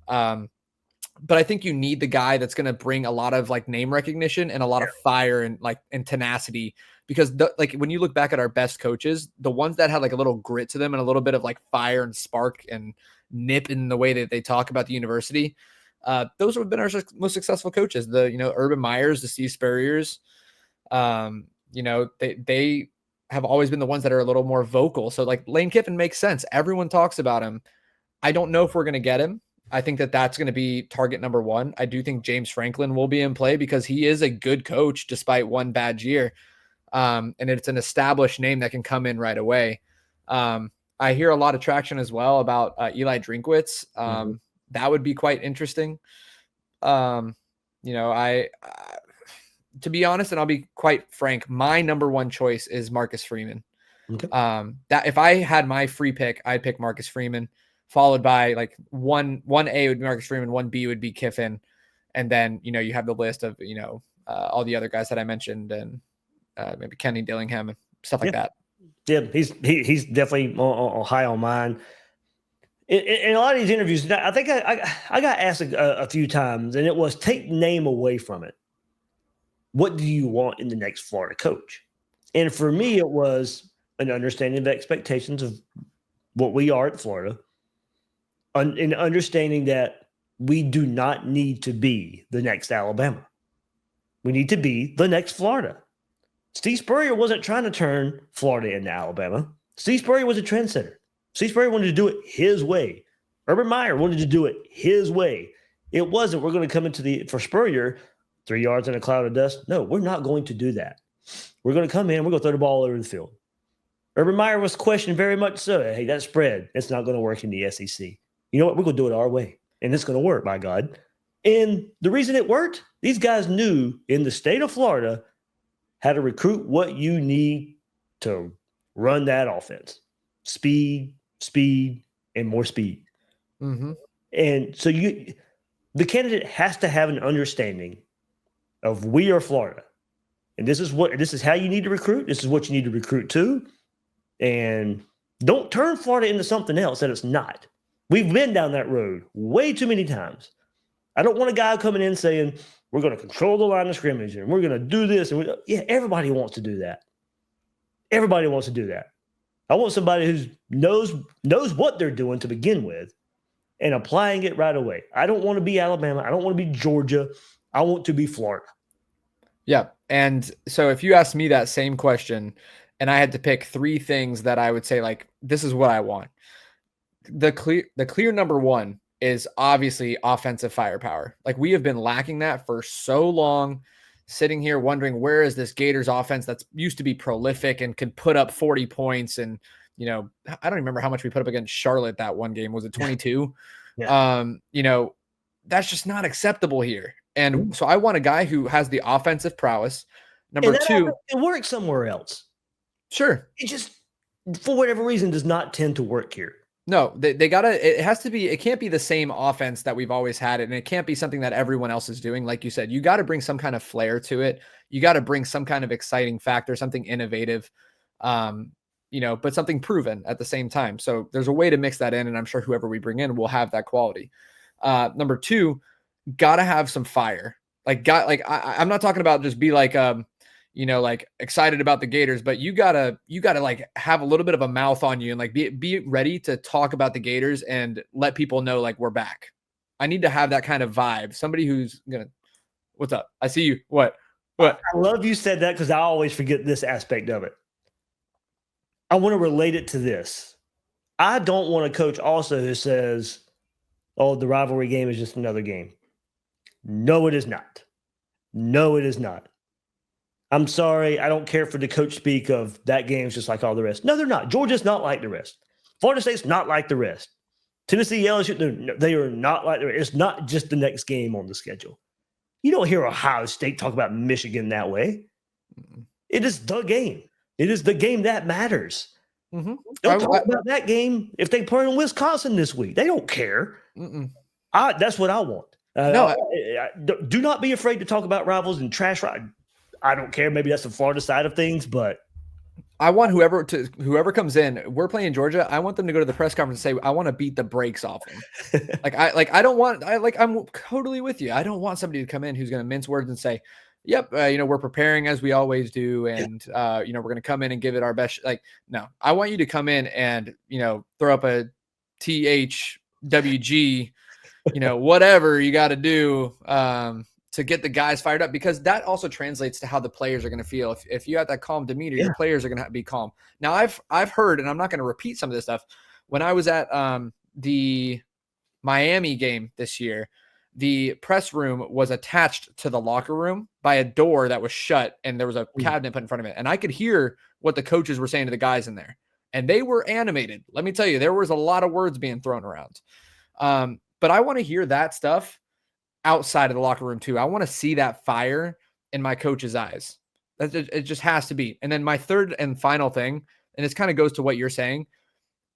But I think you need the guy that's going to bring a lot of like name recognition and a lot of fire and tenacity, because like when you look back at our best coaches, the ones that had like a little grit to them and a little bit of like fire and spark and nip in the way that they talk about the university, those have been our most successful coaches. The Urban Meyers, the Steve Spurriers, they have always been the ones that are a little more vocal. So like Lane Kiffin makes sense. Everyone talks about him. I don't know if we're going to get him. I think that that's going to be target number one. I do think James Franklin will be in play because he is a good coach despite one bad year. And it's an established name that can come in right away. I hear a lot of traction as well about Eli Drinkwitz. That would be quite interesting. You know, to be honest, and I'll be quite frank, my number one choice is Marcus Freeman. Okay. That if I had my free pick, I'd pick Marcus Freeman, followed by like one A would be Marcus Freeman, 1B would be Kiffin. And then, you know, you have the list of, you know, all the other guys that I mentioned and maybe Kenny Dillingham and stuff like that. Yeah, he's definitely high on mine. In a lot of these interviews, I think I got asked a few times, and it was take name away from it. What do you want in the next Florida coach? And for me, it was an understanding of the expectations of what we are at Florida, and understanding that we do not need to be the next Alabama. We need to be the next Florida. Steve Spurrier wasn't trying to turn Florida into Alabama. Steve Spurrier was a trendsetter. Steve Spurrier wanted to do it his way. Urban Meyer wanted to do it his way. It wasn't, we're going to come for Spurrier, 3 yards in a cloud of dust. No, we're not going to do that. We're going to come in, we're going to throw the ball all over the field. Urban Meyer was questioned very much so. Hey, that spread, it's not going to work in the SEC. You know what? We're going to do it our way. And it's going to work, by God. And the reason it worked, these guys knew in the state of Florida how to recruit what you need to run that offense. Speed, and more speed. And so the candidate has to have an understanding of we are Florida. And this is how you need to recruit. This is what you need to recruit to. And don't turn Florida into something else that it's not. We've been down that road way too many times. I don't want a guy coming in saying, we're going to control the line of scrimmage and we're going to do this. And everybody wants to do that. Everybody wants to do that. I want somebody who knows what they're doing to begin with and applying it right away. I don't want to be Alabama. I don't want to be Georgia. I want to be Florida. Yeah. And so if you asked me that same question and I had to pick three things that I would say, like, this is what I want. The clear number one is obviously offensive firepower. Like, we have been lacking that for so long, sitting here wondering, where is this Gators offense that's used to be prolific and could put up 40 points? And, you know, I don't remember how much we put up against Charlotte that one game. Was it 22? Yeah. You know, that's just not acceptable here. And so I want a guy who has the offensive prowess. Number two, it works somewhere else. Sure. It just, for whatever reason, does not tend to work here. No, they gotta, it can't be the same offense that we've always had. And it can't be something that everyone else is doing. Like you said, you got to bring some kind of flair to it. You got to bring some kind of exciting factor, something innovative, you know, but something proven at the same time. So there's a way to mix that in. And I'm sure whoever we bring in will have that quality. Number two, gotta have some fire. I'm not talking about just be like, you know, like excited about the Gators, but you gotta like have a little bit of a mouth on you and like be ready to talk about the Gators and let people know, like, we're back. I need to have that kind of vibe. Somebody who's gonna, what's up? I see you. What? I love you said that because I always forget this aspect of it. I want to relate it to this. I don't want a coach also who says, oh, the rivalry game is just another game. No, it is not. No, it is not. I'm sorry. I don't care for the coach speak of that game's just like all the rest. No, they're not. Georgia's not like the rest. Florida State's not like the rest. Tennessee, LSU, they are not like the rest. It's not just the next game on the schedule. You don't hear Ohio State talk about Michigan that way. It is the game. It is the game that matters. Don't talk about that game if they play in Wisconsin this week. They don't care. That's what I want. Do not be afraid to talk about rivals and trash. I don't care. Maybe that's the Florida side of things, but I want whoever comes in. We're playing Georgia. I want them to go to the press conference and say, I want to beat the brakes off them. I'm totally with you. I don't want somebody to come in who's going to mince words and say, yep, you know, we're preparing as we always do. And, you know, we're going to come in and give it our best. Like, no, I want you to come in and, you know, throw up a THWG, you know, whatever you got to do, to get the guys fired up, because that also translates to how the players are going to feel. If you have that calm demeanor, your players are going to be calm. Now I've heard, and I'm not going to repeat some of this stuff. When I was at the Miami game this year, the press room was attached to the locker room by a door that was shut, and there was a cabinet put in front of it. And I could hear what the coaches were saying to the guys in there, and they were animated. Let me tell you, there was a lot of words being thrown around. But I want to hear that stuff outside of the locker room too. I want to see that fire in my coach's eyes. It just has to be. And then my third and final thing, and this kind of goes to what you're saying,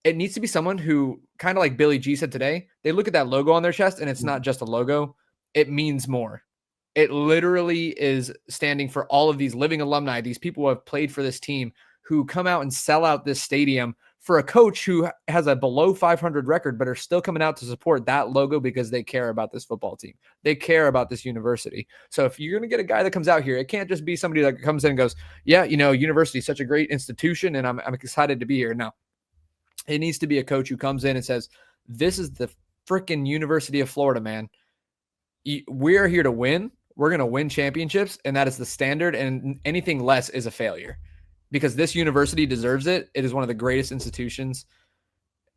it needs to be someone who, kind of like Billy G said today, they look at that logo on their chest and it's not just a logo. It means more. It literally is standing for all of these living alumni, these people who have played for this team, who come out and sell out this stadium for a coach who has a below 500 record, but are still coming out to support that logo because they care about this football team. They care about this university. So if you're going to get a guy that comes out here, it can't just be somebody that comes in and goes, yeah, university is such a great institution and I'm excited to be here. No, it needs to be a coach who comes in and says, this is the freaking University of Florida, man. We're here to win. We're going to win championships, and that is the standard, and anything less is a failure, because this university deserves it. It is one of the greatest institutions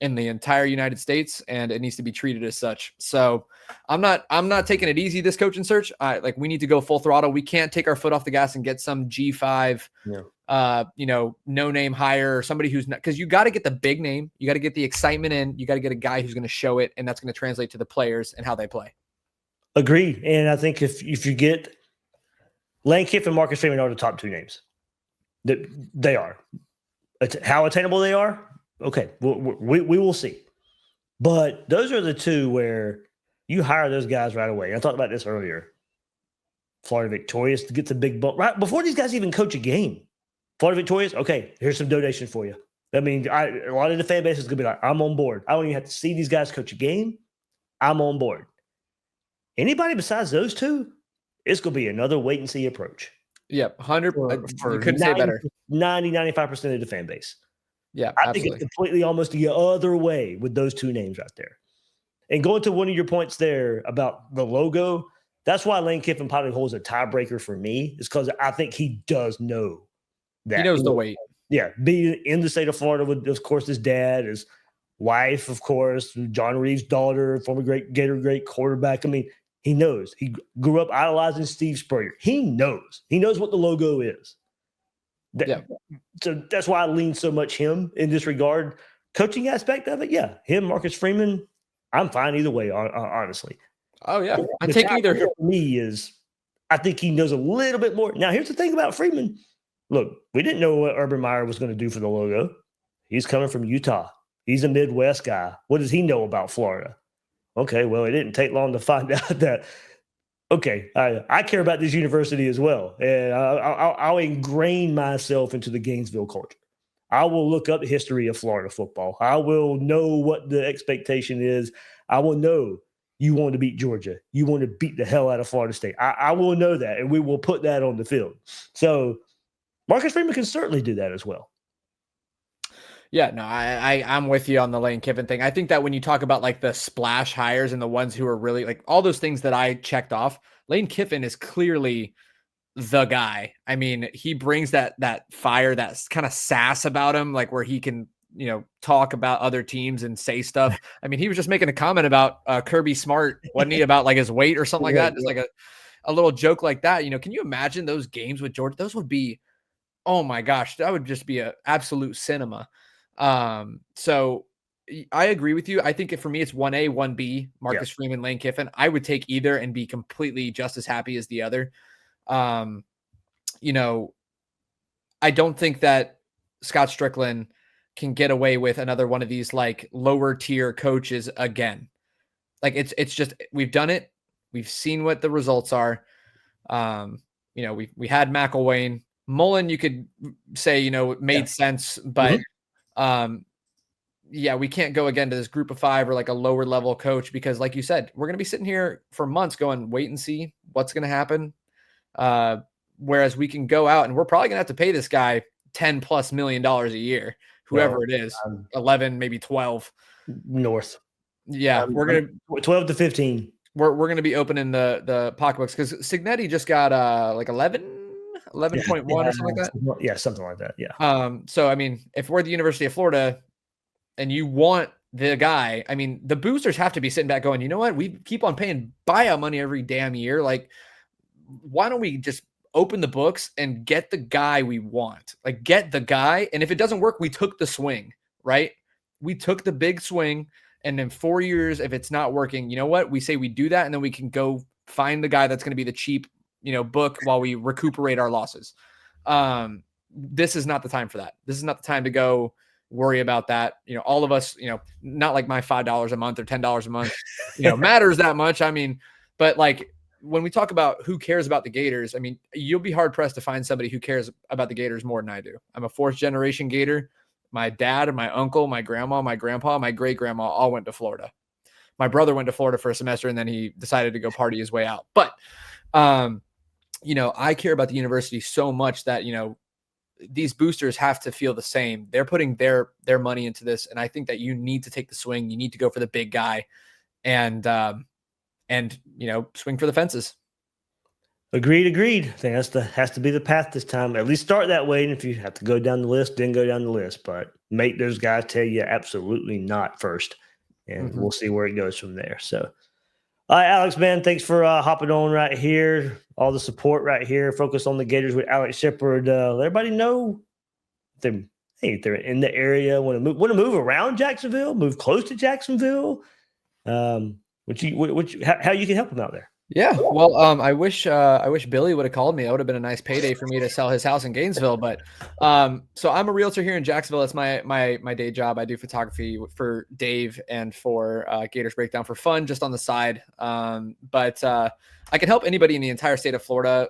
in the entire United States, and it needs to be treated as such. So I'm not taking it easy, this coaching search. We need to go full throttle. We can't take our foot off the gas and get some G5, no name hire, or somebody who's not, because you got to get the big name. You got to get the excitement in. You got to get a guy who's going to show it, and that's going to translate to the players and how they play. Agreed. And I think if you get Lane Kiffin and Marcus Freeman are the top two names. They are. How attainable they are, okay, we will see. But those are the two where you hire those guys right away. I talked about this earlier. Florida Victorious to get the big bump right before these guys even coach a game. Florida Victorious, okay, here's some donation for you. I mean, a lot of the fan base is going to be like, I'm on board. I don't even have to see these guys coach a game. I'm on board. Anybody besides those two, it's going to be another wait and see approach. Yep, 100. You couldn't 90, say better. 95% of the fan base. Yeah, I think it's completely almost the other way with those two names right there. And going to one of your points there about the logo, that's why Lane Kiffin probably holds a tiebreaker for me, is because I think he does know that. He knows the weight. Yeah, being in the state of Florida with, of course, his dad, his wife, of course, John Reeves' daughter, former great quarterback. I mean, he knows. He grew up idolizing Steve Spurrier. He knows. He knows what the logo is. So that's why I lean so much him in this regard. Coaching aspect of it, yeah. Him, Marcus Freeman, I'm fine either way, honestly. Oh, yeah. I take either. For me is, I think he knows a little bit more. Now, here's the thing about Freeman. Look, we didn't know what Urban Meyer was going to do for the logo. He's coming from Utah. He's a Midwest guy. What does he know about Florida? Okay, well, it didn't take long to find out that, okay, I care about this university as well. And I'll ingrain myself into the Gainesville culture. I will look up the history of Florida football. I will know what the expectation is. I will know you want to beat Georgia. You want to beat the hell out of Florida State. I will know that, and we will put that on the field. So Marcus Freeman can certainly do that as well. Yeah, no, I'm with you on the Lane Kiffin thing. I think that when you talk about like the splash hires and the ones who are really like all those things that I checked off, Lane Kiffin is clearly the guy. I mean, he brings that fire, that kind of sass about him, like where he can, talk about other teams and say stuff. I mean, he was just making a comment about Kirby Smart, wasn't he, about like his weight or something like that? Just like a little joke like that. Can you imagine those games with Georgia? Those would be, oh my gosh, that would just be an absolute cinema. So I agree with you. I think for me, it's 1A, 1B, Marcus Freeman, Lane Kiffin. I would take either and be completely just as happy as the other. I don't think that Scott Stricklin can get away with another one of these like lower tier coaches again. Like it's just, we've done it. We've seen what the results are. We had McElwain. Mullen, you could say, it made sense, but we can't go again to this group of five or like a lower level coach, because like you said, we're going to be sitting here for months going, wait and see what's going to happen. Whereas we can go out and we're probably gonna have to pay this guy $10+ million a year, whoever it is, 11, maybe 12 north. Yeah. We're going to 12 to 15. we're going to be opening the pocketbooks because Signetti just got like 11.1 or something like that. Yeah, something like that. Yeah. So I mean, if we're at the University of Florida and you want the guy, I mean, the boosters have to be sitting back going, you know what? We keep on paying buyout money every damn year. Like, why don't we just open the books and get the guy we want? Like, get the guy. And if it doesn't work, we took the swing, right? We took the big swing. And in 4 years, if it's not working, you know what? We say we do that, and then we can go find the guy that's going to be the cheap, book while we recuperate our losses. This is not the time for that. This is not the time to go worry about that. All of us, not like my $5 a month or $10 a month, matters that much. I mean, but like when we talk about who cares about the Gators, I mean, you'll be hard pressed to find somebody who cares about the Gators more than I do. I'm a 4th generation Gator. My dad and my uncle, my grandma, my grandpa, my great grandma all went to Florida. My brother went to Florida for a semester and then he decided to go party his way out. But, I care about the university so much that, these boosters have to feel the same. They're putting their money into this. And I think that you need to take the swing. You need to go for the big guy and swing for the fences. Agreed. I think has to be the path this time. At least start that way. And if you have to go down the list, then go down the list. But make those guys tell you absolutely not first. And we'll see where it goes from there. So, all right, Alex, man, thanks for hopping on right here. All the support right here. Focus on the Gators with Alex Shepard. Let everybody know if they're in the area, want to move around Jacksonville, move close to Jacksonville. How you can help them out there. Yeah, well, I wish Billy would have called me. That would have been a nice payday for me to sell his house in Gainesville. But so I'm a realtor here in Jacksonville. That's my day job. I do photography for Dave and for Gators Breakdown for fun, just on the side. But I can help anybody in the entire state of Florida.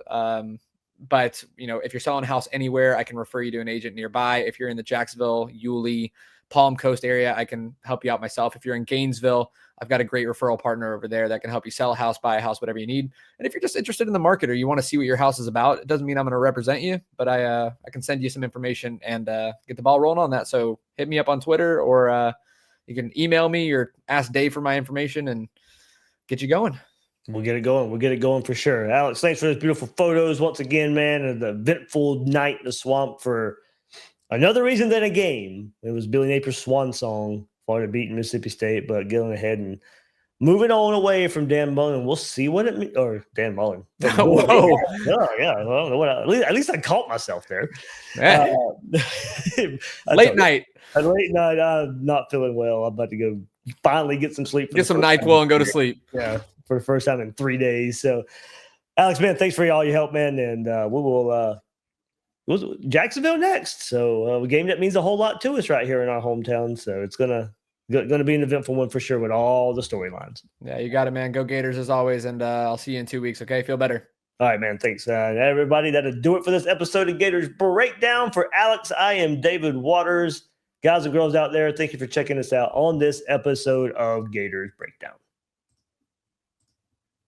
But if you're selling a house anywhere, I can refer you to an agent nearby. If you're in the Jacksonville, Yulee, Palm Coast area, I can help you out myself. If you're in Gainesville, I've got a great referral partner over there that can help you sell a house, buy a house, whatever you need. And if you're just interested in the market or you want to see what your house is about, it doesn't mean I'm going to represent you, but I can send you some information and get the ball rolling on that. So hit me up on Twitter or you can email me or ask Dave for my information and get you going. We'll get it going. We'll get it going for sure. Alex, thanks for those beautiful photos once again, man, of the eventful night in the swamp for another reason than a game. It was Billy Napier's swan song, Florida beating Mississippi State, but getting ahead and moving on away from Dan Mullen. We'll see what it means. Or Dan Mullen. Whoa. Oh, yeah. Well, at least I caught myself there. Late night. I'm not feeling well. I'm about to go finally get some sleep. Get some NyQuil and go to sleep. Yeah, for the first time in 3 days. So, Alex, man, thanks for all your help, man. And we will Jacksonville next. So a game that means a whole lot to us right here in our hometown. So it's gonna be an eventful one for sure with all the storylines. Yeah, you got it, man. Go Gators as always, and I'll see you in 2 weeks. Okay, feel better. All right, man. Thanks, everybody. That'll do it for this episode of Gators Breakdown. For Alex, I am David Waters. Guys and girls out there, thank you for checking us out on this episode of Gators Breakdown.